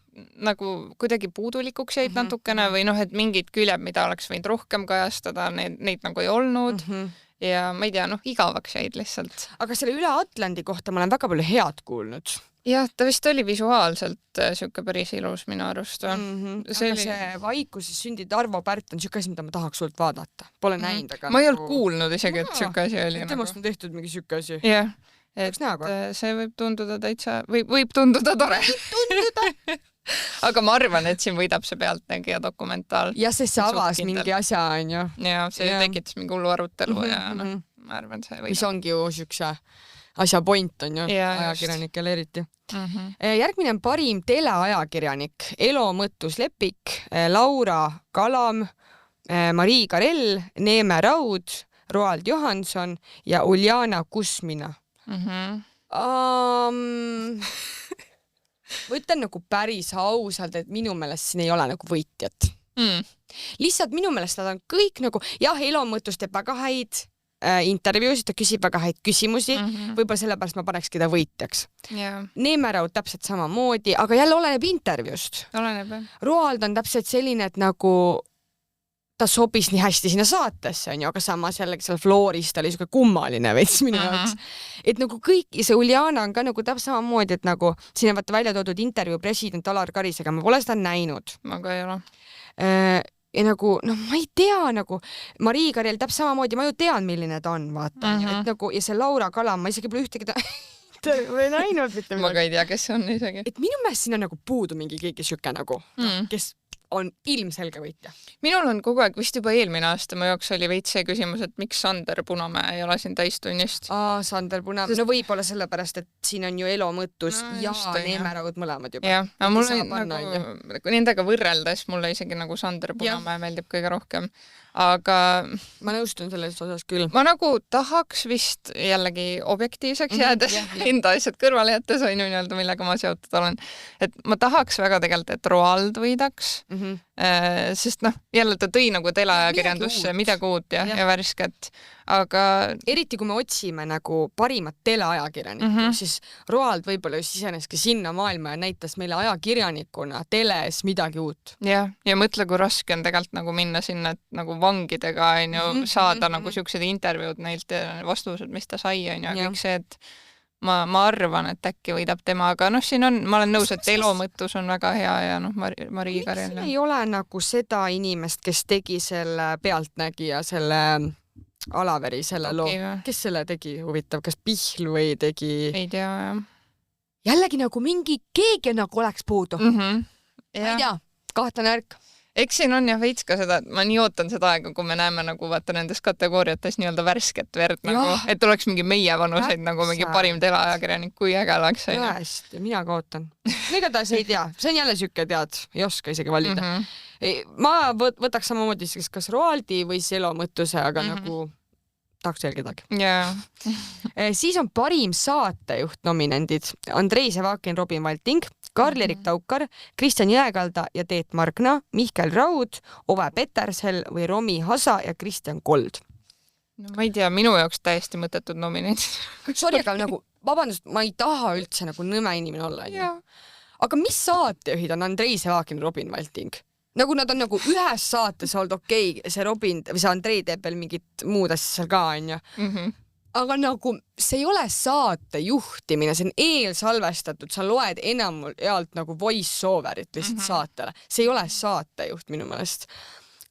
nagu kuidagi puudulikuks jäid natukene või noh, et mingid küljed, mida oleks võinud rohkem kajastada, neid nagu ei olnud ja ma ei tea, noh, igavaks jäid lihtsalt. Aga selle Üle Atlandi kohta ma olen väga palju head kuulnud. Jah, ta vist oli visuaalselt siuke päris ilus minu arust. See, see Vaikuses sündinud Arvo Pärt on siuke asi, mida ma tahaks sult vaadata. Pole näinud, aga ma ei olnud kuulnud isegi, et siuke asi oli. Temast on tehtud mingi siuke asi. Jah, et see võib tunduda täitsa, võib tunduda tore. Aga ma arvan, et siin võidab see Pealtnägija dokumentaal. Ja see avas mingi asja, on ju. Ja see tekitas mingi hullu arutelu ja noh, ma arvan, see võidab. Mis ongi ju siukse asja point on ju, ajakirjanikel eriti. Järgmine on parim teleajakirjanik, Elo Mõttus Lepik, Laura Kalam, Marii Karell, Neeme Raud, Roald Johanson ja Uljana Kusmina. Ma ütlen nagu päris ausalt, et minu meelest siin ei ole nagu võitjat. Lihtsalt minu meelest nad on kõik nagu, jah, Elo Mõttus teeb väga häid intervjuusid, ta küsib väga häid küsimusi, võib-olla sellepärast ma panekski ta võitjaks. Neeme Raud täpselt samamoodi, aga jälle oleneb intervjuust. Roald on täpselt selline, et nagu ta sobis nii hästi sinna saatesse, on ju, aga samas jällegi seal Flooris ta oli siuke kummaline veits minu jaoks. Et nagu kõik, ja see Uljana on ka nagu täpselt samamoodi, et nagu siin on vaata välja toodud intervjuu president Alar Karisega, ma pole seda näinud. Ma ka ei ole. Ja nagu, noh, ma ei tea nagu, Marii Karell täpselt samamoodi, ma ju tean, milline ta on, vaata, et nagu, ja see Laura Kalam, ma isegi pole ühtegi ta ei näinud. Ma ka ei tea, kes see on isegi. Et minu meelest siin on nagu puudu mingi keegi siuke nagu, kes on ilmselge võitja. Minul on kogu aeg, vist juba eelmine aasta mu jaoks oli veits see küsimus, et miks Sander Punamäe ei ole siin täistunnist. Sander Punamäe, no võib-olla sellepärast, et siin on ju Elo Mõttus ja Neeme Raud mõlemad juba. Jah, aga mul nagu nendega võrreldes mulle isegi nagu Sander Punamäe meeldib kõige rohkem. Aga ma nõustun selles osas küll. Ma nagu tahaks vist jällegi objektiivseks jäädes enda asjad kõrvale jättes on ju nii-öelda, millega ma seotud olen. Et ma tahaks väga tegelikult, et Roald võidaks, sest noh, jälle ta tõi nagu teleajakirjandusse midagi uut ja värsket, aga eriti kui me otsime nagu parimat teleajakirjanikku, siis Roald võib-olla just iseenesest ka sinna maailma ja näitas meile ajakirjanikuna teles midagi uut. Ja mõtle, kui raske on tegelikult nagu minna sinna, et nagu vangidega on ju saada nagu siuksed intervjuud neilt ja vastused, mis ta sai on ju, kõik see, et ma arvan, et äkki võidab tema, aga noh, siin on, ma olen nõus, et Elo Mõttus on väga hea ja noh, Marii Karell. Miks ei ole nagu seda inimest, kes tegi selle Pealtnägija, selle Alaveri, selle loo, kes selle tegi, huvitav, kas Pihl või tegi? Ei tea, jah. Jällegi nagu mingi keegi nagu oleks puudu. Ma ei tea, kahtlane värk. Eks siin on jah veits ka seda, et ma nii ootan seda aega, kui me näeme nagu vaata nendes kategooriates nii-öelda värsket verd nagu, et oleks mingi meie vanuseid nagu mingi parim teleajakirjanik, kui äge oleks. Hästi, mina ka ootan. Igatahes ei tea, see on jälle siuke tead, ei oska isegi valida. Ma võtaks samamoodi kas Roaldi või Elo Mõttuse, aga nagu tahaks veel kedagi. Siis on parim saatejuht nominendid Andrei Sevakin, Robin Valting, Karl-Erik Taukar, Kristjan Jääkalda ja Teet Margna, Mihkel Raud, Ove Petersel või Romi Hasa ja Kristjan Kold. No ma ei tea, minu jaoks täiesti mõttetud nominendid. Sorry, aga nagu, vabandust, ma ei taha üldse nagu nõme inimene olla. aga mis saatejuhid on Andrei Sevakin ja Robin Valting? Nagu nad on nagu ühes saates olnud okei, see Robin või see Andrei teeb veel mingit muud asja seal ka, onju. Aga nagu see ei ole saate juhtimine, see on eelsalvestatud, sa loed enamjaolt nagu voice over'it lihtsalt saatele. See ei ole saatejuht minu meelest.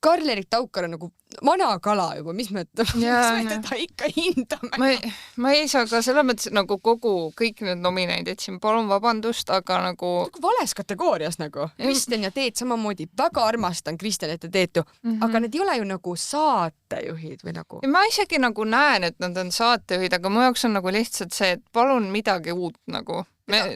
Karl-Erik Taukar on nagu vana kala juba, mis me teda ikka hindame. Ma ei saa ka selles mõttes nagu kõik need nominaadid siin, palun vabandust, aga nagu vales kategoorias nagu. Kristjan ja Teet samamoodi, väga armastan Kristjan ja Teetu, aga need ei ole ju nagu saatejuhid või nagu. Ja ma isegi nagu näen, et nad on saatejuhid, aga mu jaoks on nagu lihtsalt see, et palun midagi uut nagu. Me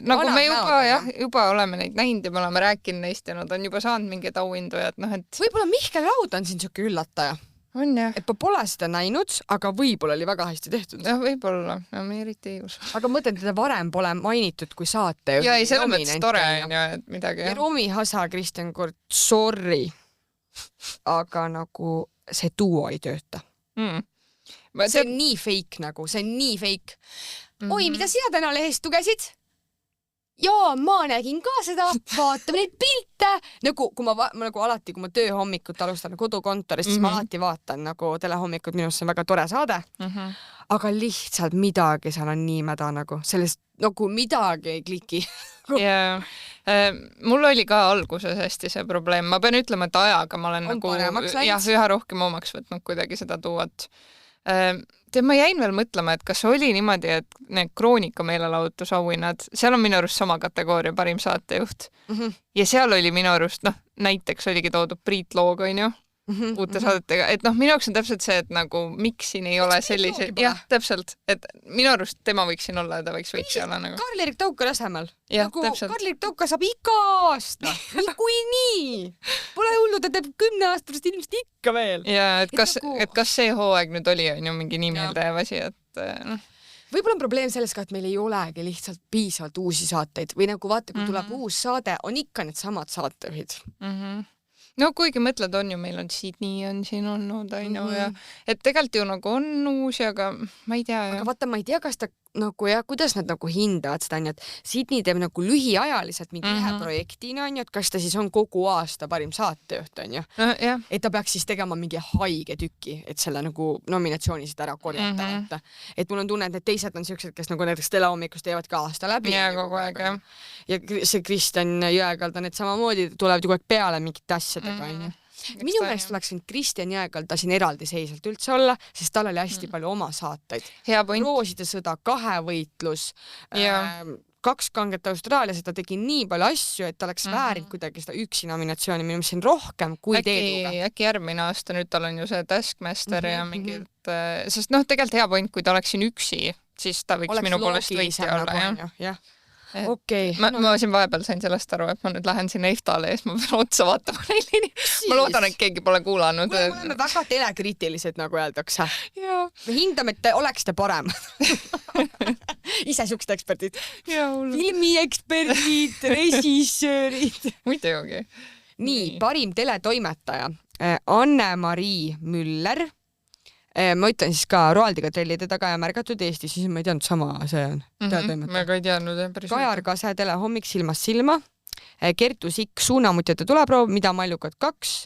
juba oleme neid näinud ja me oleme rääkinud neist ja nad on juba saanud mingeid auhindu ja et võib-olla Mihkel Raud on siin siuke üllataja. On jah. Et pole seda näinud, aga võib-olla oli väga hästi tehtud. Ja võib-olla, me eriti ei usu. Aga mõtlen, teda varem pole mainitud kui saate. Ja ei, selle mõttes tore on ju, et midagi. Ja Romi Hasa, Kristjan Kord, sorry. Aga nagu see duo ei tööta. See on nii fake nagu, see on nii fake. Oi, mida sina täna lehest lugesid? Jaa, ma nägin ka seda, vaatame neid pilte. Nagu, kui ma tööhommikut alustan kodukontorist, siis ma alati vaatan nagu telehommikut, minust see on väga tore saade. Aga lihtsalt midagi seal on nii mäda nagu, sellest nagu midagi ei kliki. Ja, mul oli ka alguses hästi see probleem. Ma pean ütlema, et ajaga ma olen nagu üha rohkem omaks võtnud kuidagi seda tuuat. Ma jäin veel mõtlema, et kas oli niimoodi, et need Kroonika meelelahutusauhinnad, seal on minu arust sama kategooria parim saatejuht. Ja seal oli minu arust, näiteks oligi toodud Priit Loog, on ju, uute saadetega, et minu jaoks on täpselt see, et nagu miks siin ei ole sellise, jah, täpselt, et minu arust tema võiks siin olla ja ta võiks olla nagu. Karl-Erik Taukar asemel. Nagu Karl-Erik Taukar saab iga aasta, kui nii. Pole hullu, ta teeb 10 aastast ilmselt ikka veel. Ja, et kas see hooaeg nüüd oli on ju mingi nii meeldev asi, et Võib-olla on probleem selles ka, et meil ei olegi lihtsalt piisavalt uusi saateid või nagu vaata, kui tuleb uus saade, on ikka need samad saatejuhid. No kuigi mõtled, on ju, meil on Sydney on siin olnud, on ju, ja et tegelikult ju nagu on uusi, aga ma ei tea. Aga vaata, ma ei tea, kas ta nagu ja kuidas nad nagu hindavad seda, on ju, et Sydney teeb nagu lühiajaliselt mingi ühe projektina, on ju, et kas ta siis on kogu aasta parim saatejuht, on ju. Et ta peaks siis tegema mingi haige tüki, et selle nagu nominatsioonisid ära korjata. Et mul on tunne, et need teised on siuksed, kes nagu näiteks telehommikust teevad ka aasta läbi. Ja kogu aeg, jah. Ja see Kristjan Jõekald on need samamoodi, tulevad kogu aeg peale mingite asjadega, on ju. Minu meelest tuleks Kristjan Jõekalda siin eraldiseisvalt üldse olla, sest tal oli hästi palju oma saateid. Rooside sõda, kahevõitlus, 2 kanget Austraalias, et ta tegi nii palju asju, et ta oleks väärinud kuidagi seda üksi nominatsiooni, minu meelest siin rohkem kui Teeduga. Äkki järgmine aasta nüüd tal on ju see Taskmaster ja mingid, sest tegelikult hea point, kui ta oleks siin üksi, siis ta võiks minu poolest võitja olla, jah. Okay. Ma siin vahepeal sain sellest aru, et ma nüüd lähen sinna EFTA-le ja siis ma pean otsa vaatama neile. Ma loodan, et keegi pole kuulanud. Me oleme väga telekriitilised, nagu öeldakse. Me hindame, et te oleksite parem. Ise siuksed eksperdid. Filmieksperdid, režissöörid. Muidugi. Nii, parim teletoimetaja. Anne-Marii Müller. Ma ütlen siis ka Roaldiga trellide taga ja märgatud Eestis, siis ma ei teadnud sama see on. Ma ka ei teadnud. Kajar Kase telehommik silmast silma. Kertu Sikk Suunamutjate tuleproov, mida Maljukad 2.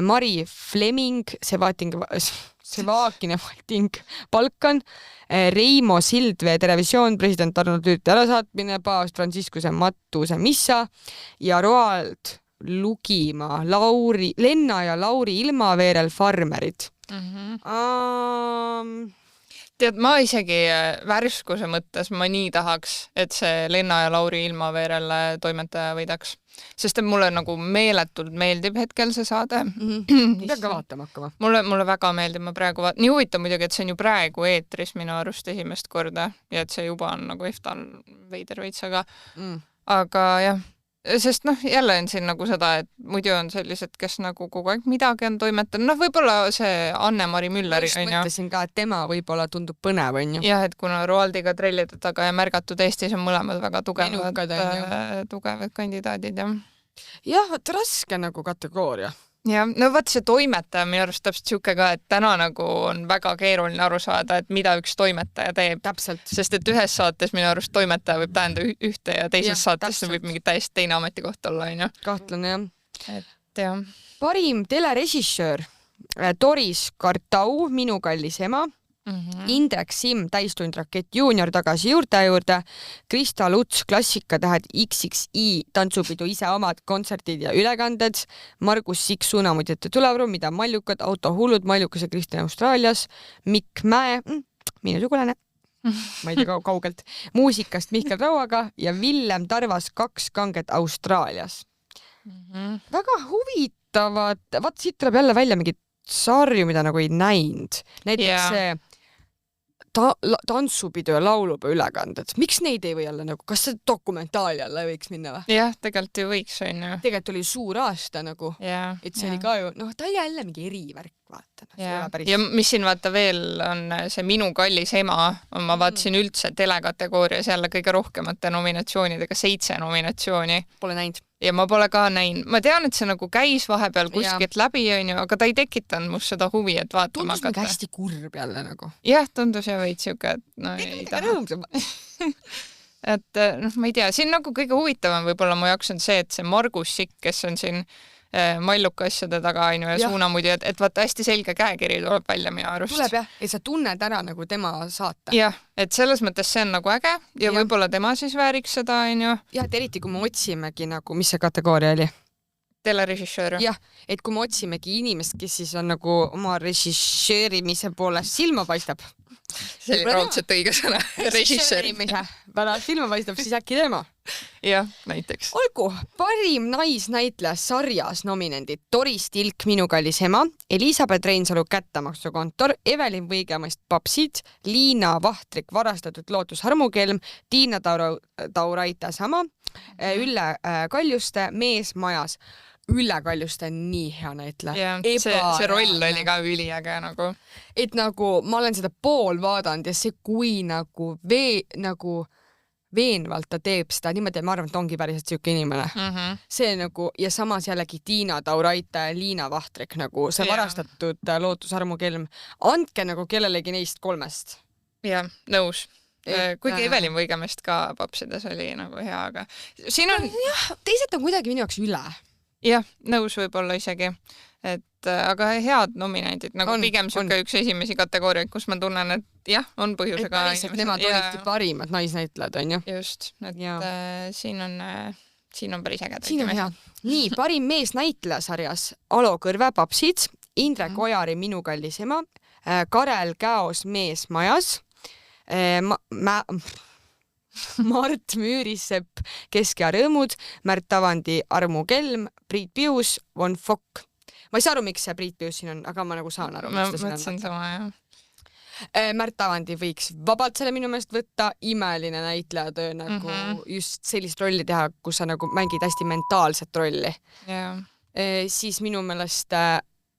Mari Fleming, Sevakine Valting Balkan. Reimo Sildvee Televisioon, president Arnold Lüüti ärasaatmine, paavst Franciscuse Matuse missa ja Roald Lugimaa, Lenna ja Lauri Ilmaveerel farmerid. Tead, ma isegi värskuse mõttes ma nii tahaks, et see Lenna ja Lauri Ilmaveerel toimetaja võidaks. Sest et mulle nagu meeletult meeldib hetkel see saade. Pean ka vaatama hakkama. Mulle väga meeldib, ma praegu nii huvitav muidugi, et see on ju praegu eetris minu arust esimest korda ja et see juba on nagu EFTA-l veider veits, aga jah. Sest jälle on siin nagu seda, et muidu on sellised, kes nagu kogu aeg midagi on toimetanud. Võib-olla see Anne-Mari Mülleri on ju. Mõtlesin ka, et tema võib-olla tundub põnev, on ju. Jah, et kuna Roaldiga trellide taga ja märgatud Eestis on mõlemad väga tugevad kandidaadid. Jah, et raske nagu kategooria. jah, no vaat see toimetaja minu arust täpselt siuke ka, et täna nagu on väga keeruline aru saada, et mida üks toimetaja teeb. Täpselt. Sest et ühes saates minu arust toimetaja võib tähendada ühte ja teises saates võib mingi täiesti teine ametikoht olla, on ju. Kahtlane, jah. Et jah. Parim telerežissöör Doris Kartau, Minu kallis ema. Indrek Simm, Täistund Rakett Junior tagasi juurde, Krista Luts, Klassikatähed XXI, tantsupidu ise omad kontserdid ja ülekanded, Margus Siks, Suunamudjate tulevaru, mida Mallukad, Autohullud, Mallukas ja Kristjan Austraalias, Mikk Mäe, minu sugulane, ma ei tea kaugelt, muusikast Mihkel Rauaga ja Villem Tarvas, 2 kanget Austraalias. Väga huvitavad, vaat siit tuleb jälle välja mingid sarju, mida nagu ei näinud. Näiteks see tantsupidu ja laulupeo ülekanded. Miks neid ei või olla nagu, kas see dokumentaali alla võiks minna või? Jah, tegelikult ju võiks, on ju. Tegelikult oli suur aasta nagu, et see oli ka ju, ta oli jälle mingi erivärk, vaata. Ja mis siin vaata veel on see Minu kallis ema, ma vaatasin üldse telekategoorias jälle kõige rohkemate nominatsioonidega, 7 nominatsiooni. Pole näinud. Ja ma pole ka näinud. Ma tean, et see nagu käis vahepeal kuskilt läbi, on ju, aga ta ei tekitanud must seda huvi, et vaatama hakata. Tundus hästi kurb jälle nagu. Jah, tundus ja võid siuke, et no ei taha. Et ma ei tea, siin nagu kõige huvitavam võib-olla mu jaoks on see, et see Margus Sikk, kes on siin Malluka asjade taga ja Suunamudjad, et vaata hästi selge käekiri tuleb välja minu arust. Tuleb jah, et sa tunned ära nagu tema saate. Jah, et selles mõttes see on nagu äge ja võib-olla tema siis vääriks seda, on ju. Jah, et eriti kui me otsimegi nagu, mis see kategooria oli? Telerežissöör. Jah, et kui me otsimegi inimest, kes siis on nagu oma režissöörimise poolest silma paistab. See oli raudselt õige sõna. Režissöörimise pärast silma paistab, siis äkki tema. Jah, näiteks. Olgu, parim naisnäitleja sarjas nominendid Doris Tilk, Minu kallis ema, Elisabeth Reinsalu, Kättemaksukontor, Evelin Võigemast, Papsid, Liina Vahtrik, Varastatud lootus Harmukelm, Tiina Tauraita sama, Ülle Kaljuste, Mees majas. Ülle Kaljuste on nii hea näitleja. See roll oli ka üliäge nagu. Et nagu ma olen seda pool vaadanud ja see kui nagu veenvalt ta teeb seda niimoodi, et ma arvan, et ongi päriselt siuke inimene. See nagu ja samas jällegi Tiina Tauraita ja Liina Vahtrik nagu see Varastatud lootus Harmukelm. Andke nagu kellelegi neist 3. Jah, nõus. Kuigi Evelin Võigemast ka Papsides oli nagu hea, aga siin on... Jah, teised on kuidagi minu jaoks üle. Jah, nõus võib-olla isegi. Aga head nominendid, nagu pigem siuke üks esimesi kategooriaid, kus ma tunnen, et jah, on põhjusega. Et päriselt nemad olidki parimad naisnäitlejad, on ju? Just, et siin on päris ägedad. Siin on hea. Nii, parim mees näitleja sarjas Alo Kõrve, Papsid, Indrek Ojari, Minu kallis ema, Karel Käos, Mees majas, Mart Müürisepp, Kesk- ja rõõmud, Märt Tavandi, Armu Kelm, Priit Pius, Von Fokk. Ma ei saa aru, miks see Priit Pius siin on, aga ma nagu saan aru. Ma mõtlesin sama, jah. Märt Tavandi võiks vabalt selle minu meelest võtta, imeline näitlejatöö nagu just sellist rolli teha, kus sa nagu mängid hästi mentaalset rolli. Siis minu meelest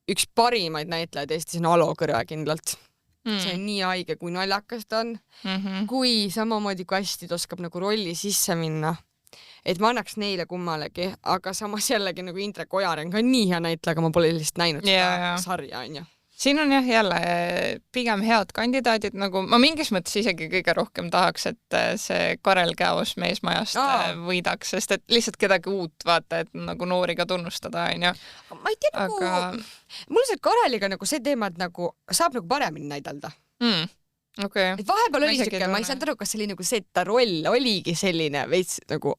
üks parimaid näitlejaid Eestis on Alo Kõrve kindlalt. See on nii haige, kui naljakas ta on, kui samamoodi kui hästi ta oskab nagu rolli sisse minna. Et ma annaks neile kummalegi, aga samas jällegi nagu Indrek Ojar on ka nii hea näitleja, aga ma pole lihtsalt näinud seda sarja, on ju. Siin on jah jälle pigem head kandidaadid, nagu ma mingis mõttes isegi kõige rohkem tahaks, et see Karel Käos Mees majast võidaks, sest et lihtsalt kedagi uut vaata, et nagu noori ka tunnustada, on ju. Ma ei tea nagu, mul see Kareliga nagu see teema, et nagu saab nagu paremini näidelda. Okay. Et vahepeal oli siuke, ma ei saanud aru, kas see oli nagu see, et ta roll oligi selline veits nagu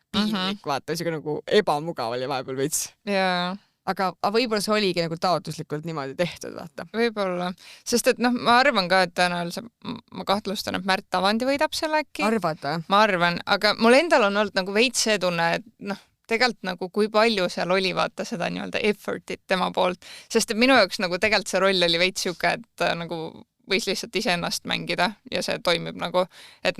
piinlik, vaata, siuke nagu ebamugav oli vahepeal veits. Jaa. Aga võib-olla see oligi nagu taotluslikult niimoodi tehtud, vaata. Võib-olla. Sest et ma arvan ka, et tõenäoliselt ma kahtlustan, et Märt Tavandi võidab selle äkki. Arvad või? Ma arvan, aga mul endal on olnud nagu veits see tunne, et tegelikult nagu kui palju seal oli vaata seda nii-öelda effortit tema poolt, sest et minu jaoks nagu tegelikult see roll oli veits siuke, et nagu võis lihtsalt iseennast mängida ja see toimib nagu, et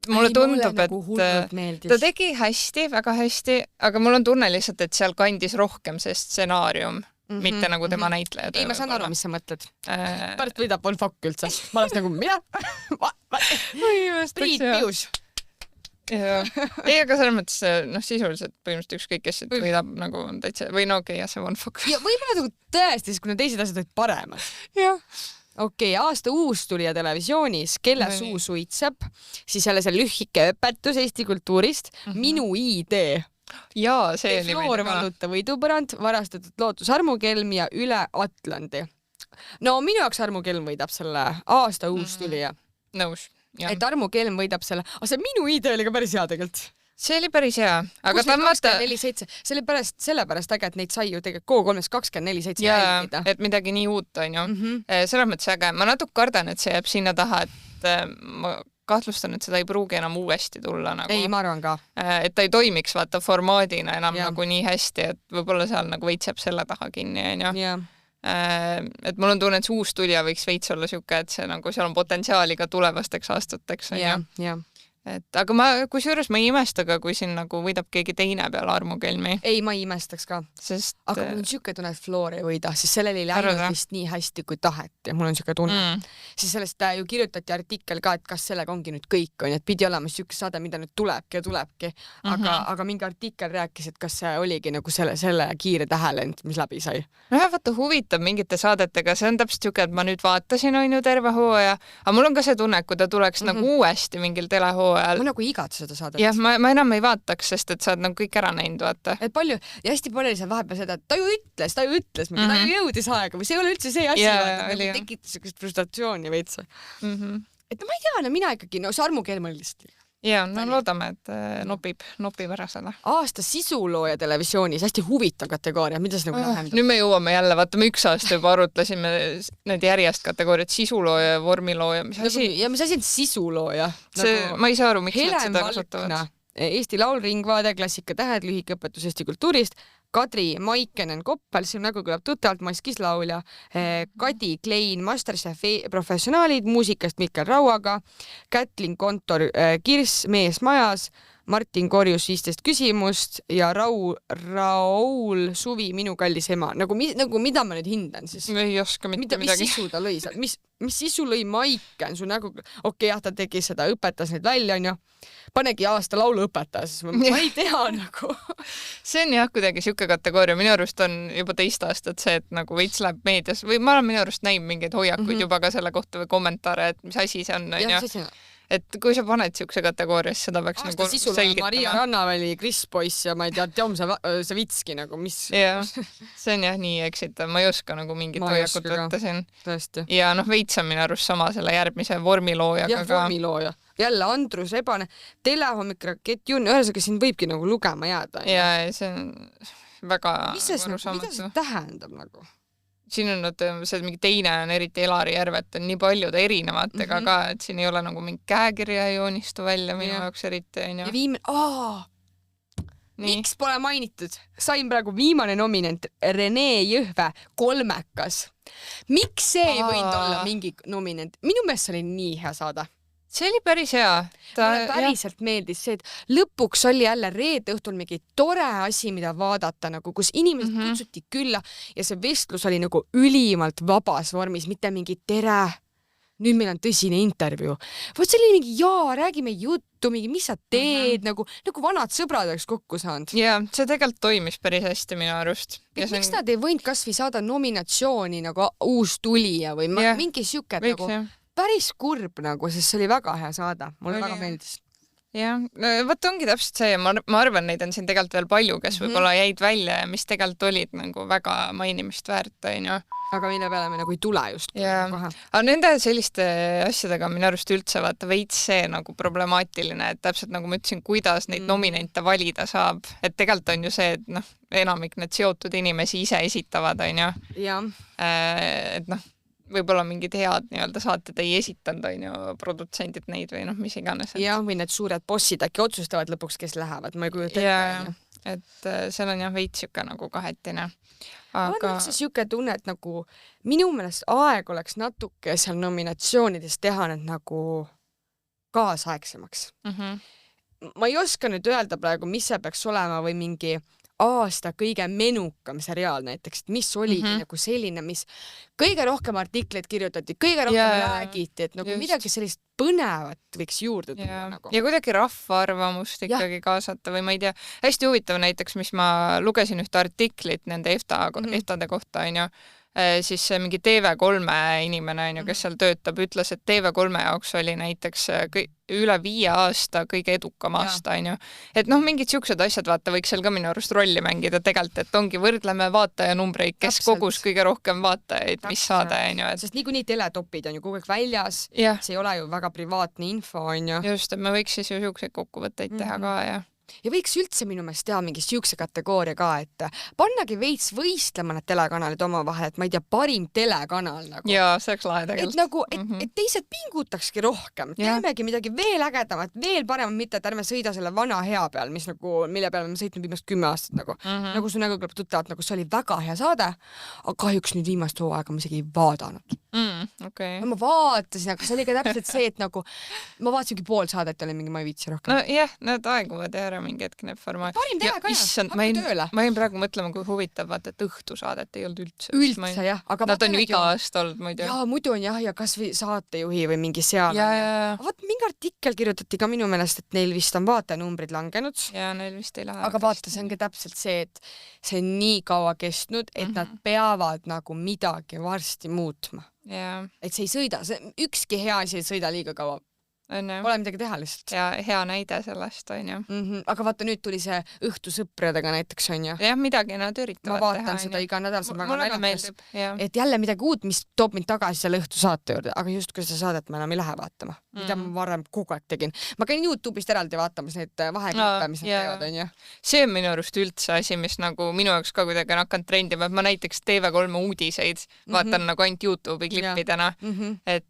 mulle tundub, et ta tegi hästi, väga hästi, aga mul on tunne lihtsalt, et seal kandis rohkem see stsenaarium, mitte nagu tema näitleja. Ei, ma saan aru, mis sa mõtled. Pärast võidab Von Fokk üldse. Ma oleks nagu, mida? Priit Pius. Ei, aga selles mõttes, sisuliselt põhimõtteliselt ükskõik, kes siit võidab nagu täitsa, või no okei, jah, see One Focus. ja võib-olla nagu tõesti, siis kuna teised asjad olid paremad. jah. Okei, aasta uustulija televisioonis, Kelle suu suitseb, siis jälle see lühike õpetus Eesti kultuurist, Minu idee. Jaa, see oli Floor valluta võidupõrand, varastatud lootus Armukelm ja Üle Atlandi. No minu jaoks Armukelm võidab selle aasta uustulija. Nõus. Ja. Et Armukelm võidab selle, aga see Minu idee oli ka päris hea tegelikult. See oli päris hea, aga ta on vaata... 24/7, sellepärast äge, et neid sai ju tegelikult K3-s 24/7 jälgida. Et midagi nii uut on ju. Selles mõttes äge. Ma natuke kardan, et see jääb sinna taha, et ma kahtlustan, et seda ei pruugi enam uuesti tulla. Nagu. Ei, ma arvan ka. Et ta ei toimiks vaata formaadina enam nagu nii hästi, et võib-olla seal nagu veits jääb selle taha kinni. Et mul on tunne, et see uus tulija võiks veits olla siuke, et see nagu seal on potentsiaali ka tulevasteks aastateks. Et aga kusjuures ma ei imesta ka, kui siin nagu võidab keegi teine peale Armukelmi. Ei, ma ei imestaks ka. Aga mul on siuke tunne, et Floor ei võida, siis sellel ei läinud vist nii hästi, kui taheti. Mul on siuke tunne. Siis sellest ju kirjutati artikkel ka, et kas sellega ongi nüüd kõik on, et pidi olema siuke saade, mida nüüd tulebki. Aga mingi artikkel rääkis, et kas see oligi nagu selle kiire tähelend, mis läbi sai. Vaata huvitab mingite saadetega, see on täpselt siuke, et ma nüüd vaatasin on ju terve hooaja, aga mul on ka see tunne, kui ta tuleks nagu uuesti mingil telehooajal. Ma nagu igatse seda saadet. Jah, ma enam ei vaataks, sest et sa oled nagu kõik ära näinud, vaata. Et palju, ja hästi palju oli seal vahepeal seda, et ta ju ütles, ta ju jõudis aega või see ei ole üldse see asi, tekitas sellist frustratsiooni veits. Et ma ei tea, mina ikkagi, see Armukelm oli lihtsalt. Ja, no loodame, et nopib ära seda. Aasta sisulooja televisioonis, hästi huvitav kategooria, mida see nagu tähendab? Nüüd me jõuame jälle, vaata me üks aasta juba arutlesime need järjest kategooriad, sisulooja ja vormilooja, mis asi? Ja mis asi on sisulooja? Ma ei saa aru, miks nad seda kasutavad. Eesti Laul, Ringvaade, Klassikatähed, lühike õpetus Eesti kultuurist, Kadri Maikenen-Koppel, see nägu kõlab tuttavalt, Maskis laulja, Kadi Klein, Masterchef professionaalid, muusikast Mikkel Rauaga, Kätlin Kontor, Kirss, Mees majas, Martin Korjus 15 küsimust ja Raul Suvi, Minu kallis ema. Nagu mida ma nüüd hindan siis? Ei oska mitte midagi. Mis sisu ta lõi seal? Mis sisu lõi Maiken? Su nägu... Okei, jah, ta tegi seda, õpetas neid välja, on ju. Panegi aasta laulu õpetaja, siis ma ei tea nagu. See on jah kuidagi siuke kategooria. Minu arust on juba teist aastat see, et nagu veits läheb meedias või ma olen minu arust näinud mingeid hoiakuid juba ka selle kohta või kommentaare, et mis asi see on. Et kui sa paned siukse kategoorias, seda peaks aasta nagu selgitama. Maria Rannaväli, Kris Poiss ja ma ei tea, Tjom Savitski nagu, mis... Ja, see on jah nii eksitav. Ma ei oska nagu mingit hoiakut võtta siin. Tõesti. Ja veits on minu arust sama selle järgmise vormiloojaga. Jah, vormilooja. Jälle Andrus Ebane, Telehommik, Rakett, Jun, ühesõnaga siin võibki nagu lugema jääda. Ja see on väga... Mida see tähendab nagu? Siin on see mingi teine on eriti Elari Järvet on nii paljude erinevatega ka, et siin ei ole nagu mingi käekirja joonistu välja minu jaoks eriti. Ja viimane, miks pole mainitud? Sain praegu viimane nominent Rene Jõhve Kolmekas. Miks see ei võinud olla mingi nominent? Minu meelest oli nii hea saada. See oli päris hea. Mulle päriselt meeldis see, et lõpuks oli jälle reede õhtul mingi tore asi, mida vaadata, nagu, kus inimesed kutsuti külla ja see vestlus oli nagu ülimalt vabas vormis, mitte mingi tere. Nüüd meil on tõsine intervjuu. Vot see oli mingi räägime juttu, mingi mis sa teed, nagu vanad sõbrad oleks kokku saanud. Ja see tegelikult toimis päris hästi minu arust. Miks nad ei võinud kas või saada nominatsiooni nagu uus tulija või mingi siuke nagu... Päris kurb nagu, sest see oli väga hea saada. Mulle väga meeldis. Jah, võt ongi täpselt see ja ma arvan, neid on siin tegelikult veel palju, kes võib-olla jäid välja ja mis tegelikult olid nagu väga mainimist väärt, on ju. Aga mille peale me nagu ei tule just kohe. Aga nende selliste asjadega minu arust üldse vaata veits see nagu problemaatiline, et täpselt nagu ma ütlesin, kuidas neid nominente valida saab. Et tegelikult on ju see, et enamik need seotud inimesi ise esitavad, on ju. Ja. Et võib-olla mingid head nii-öelda saated ei esitanud, on ju, produtsendid neid või mis iganes. Ja, või need suured bossid äkki otsustavad lõpuks, kes lähevad, ma ei kujuta ette. Et seal on jah veits siuke nagu kahetine. Aga... Mul on üldse siuke tunne, et nagu minu meelest aeg oleks natuke seal nominatsioonides teha need nagu kaasaegsemaks. Ma ei oska nüüd öelda praegu, mis see peaks olema või mingi aasta kõige menukam seriaal näiteks, et mis oligi nagu selline, mis kõige rohkem artikleid kirjutati, kõige rohkem räägiti, et nagu midagi sellist põnevat võiks juurde tuua nagu. Ja kuidagi rahva arvamust ikkagi kaasata või ma ei tea, hästi huvitav näiteks, mis ma lugesin ühte artiklit nende EFTA-de kohta, onju, siis mingi TV3 inimene, onju, kes seal töötab, ütles, et TV3 jaoks oli näiteks üle 5 aasta kõige edukam aasta, onju. Et noh, mingid siuksed asjad, vaata, võiks seal ka minu arust rolli mängida tegelikult, et ongi võrdleme vaatajanumbreid, kes kogus kõige rohkem vaatajaid, mis saade, onju. Sest niikuinii teletopid on ju kogu aeg väljas, see ei ole ju väga privaatne info, onju. Just, et me võiks siis ju siukseid kokkuvõtteid teha ka, ja võiks üldse minu meelest teha mingi siukse kategooria ka, et pannagi veits võistlema need telekanalid omavahel, et ma ei tea, parim telekanal nagu. Jaa, see oleks lahe tegelikult. Et nagu, et teised pingutakski rohkem, teemegi midagi veel ägedamat, veel paremat, mitte, et ärme sõida selle vana hea peal, mis nagu, mille peale me sõitnud viimast 10 aastat nagu. Nagu su nägu kõlab tuttavalt, nagu see oli väga hea saade, aga kahjuks nüüd viimast hooaega ma isegi ei vaadanud. Okay. Ma vaatasin, aga see oli ka täpselt see, et nagu ma vaatasingi pool saadet ja oli mingi, ma ei viitsi rohkem. No jah, need aeguvad ära mingi hetk need formaat. Parim teha ka tööle. Ma jäin praegu mõtlema, kui huvitav, vaata, et õhtusaadet ei olnud üldse. Üldse jah. Nad on ju iga aasta olnud muidu. Jaa, muidu on jah, ja kas või saatejuhi või mingi seal. Vaat mingi artikkel kirjutati ka minu meelest, et neil vist on vaatajanumbrid langenud. Ja neil vist ei lähe. Aga vaata, see on ka täpselt see, et see on nii kaua kestnud, et nad peavad nagu midagi varsti muutma. Et see ei sõida, ükski hea asi ei sõida liiga kaua. Pole midagi teha lihtsalt. Ja hea näide sellest on ju. Aga vaata, nüüd tuli see õhtusõpradega näiteks on ju. Jah, midagi nad üritavad teha. Ma vaatan seda iga nädal, see on väga naljakas. Et jälle midagi uut, mis toob mind tagasi selle õhtusaate juurde, aga just kui seda saadet ma enam ei lähe vaatama, mida ma varem kogu aeg tegin. Ma käin YouTube'ist eraldi vaatamas neid vaheklippe, mis nad teevad on ju. See on minu arust üldse asi, mis nagu minu jaoks ka kuidagi on hakanud trendima, et ma näiteks TV3 uudiseid vaatan nagu ainult YouTube'i klippidena, et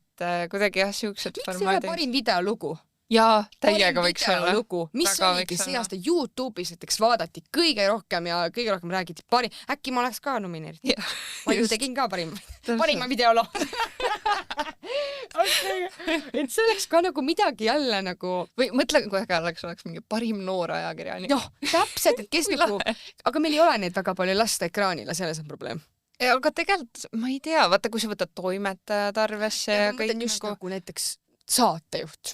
kuidagi jah, siuksed formaadid. Miks ei ole parim videolugu? Jaa, täiega võiks olla. Mis oligi see aasta YouTube'is näiteks vaadati kõige rohkem ja kõige rohkem räägiti äkki ma oleks ka nomineeritud. Ma ju tegin ka parima videoloo. Et see oleks ka nagu midagi jälle nagu... Või mõtle, kui äge oleks mingi parim noor ajakirjanik. Noh, täpselt, et kes nagu... Aga meil ei ole neid väga palju lasta ekraanile, selles on probleem. Aga tegelikult, ma ei tea, vaata, kui sa võtad toimetajad arvesse ja kõik nagu... just nagu näiteks saatejuht.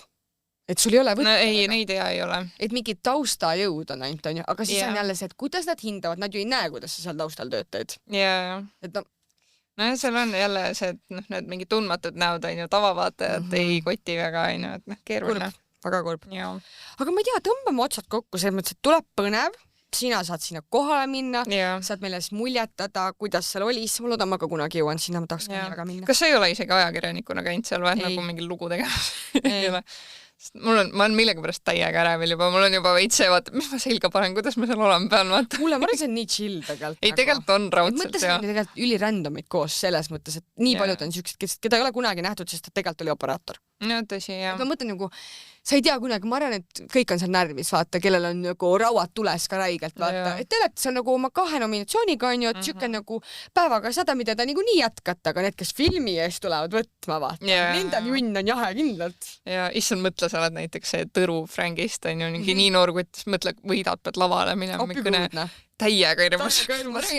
Et sul ei ole võtta. No ei, neid ei ole. Et mingi taustajõud on ainult, on ju, aga siis on jälle see, et kuidas nad hindavad, nad ju ei näe, kuidas sa seal taustal töötaid. Jaa. Et no... No ja seal on jälle see, et need mingi tundmatud näod on ju, tavavaatajad ei koti väga, on ju, et keeruline. Väga kurb. Aga ma ei tea, tõmbame otsad kokku, selles mõttes, et tuleb põnev. Sina saad sinna kohale minna, saad meile siis muljetada, kuidas seal oli, siis ma loodan, ma ka kunagi jõuan sinna, ma tahaks ka väga minna. Kas sa ei ole isegi ajakirjanikuna käinud seal või nagu mingi lugu tegemas? Ei ole. Ma olen millegipärast täiega ärevil juba, mul on juba veits see, vaata, mis ma selga panen, kuidas ma seal olema pean, vaata. Mulle ma arvan, see on nii chill tegelikult. Ei, tegelikult on raudselt, jah. Mõtlesin tegelikult ülirandomid koos selles mõttes, et nii paljud on siuksed, keda ei ole kunagi nähtud, sest ta tegelikult oli operaator. No tõsi, jah. Ma mõtlen nagu, sa ei tea kunagi, ma arvan, et kõik on seal närvis, vaata, kellel on nagu rauad tules ka räigelt, vaata. Et te olete seal nagu oma 2 nominatsiooniga on ju, et siuke nagu päevaga 100, mida ta nii jätkata, aga need, kes filmi eest tulevad võtma, vaata. Nendel junn on jahe kindlalt. Ja issand, mõtle, sa oled näiteks see Tõru Frankist on ju, nii noor, kui mõtle, võidad, pead lavale minema. Täiega hirmus.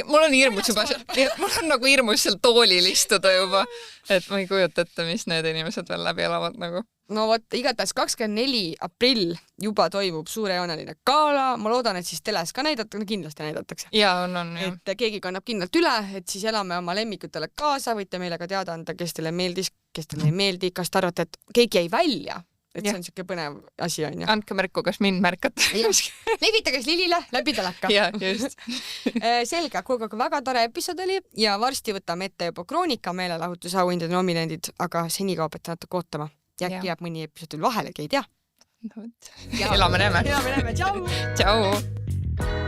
Mul on hirmus juba seal, mul on nagu hirmus seal toolil istuda juba, et ma ei kujuta ette, mis need inimesed veel läbi elavad nagu. No vot, igatahes 24. aprill juba toimub suurejooneline gala, ma loodan, et siis teles ka näidatakse, no kindlasti näidatakse. Jaa, on. Et keegi kannab kindlalt üle, et siis elame oma lemmikutele kaasa, võite meile ka teada anda, kes teile meeldis, kes teile ei meeldi, kas te arvate, et keegi jäi välja. Et see on siuke põnev asi on ju. Andke märku, kas mind märkate. Levitage Lilile läbi teleka. Jaa, just. Selge, kuulge, väga tore episood oli ja varsti võtame ette juba Kroonika meelelahutusauhindade nominendid, aga seni kaob, et natuke ootama. Äkki jääb mõni episood veel vahelegi, ei tea. Elame näeme. Tšau! Tšau!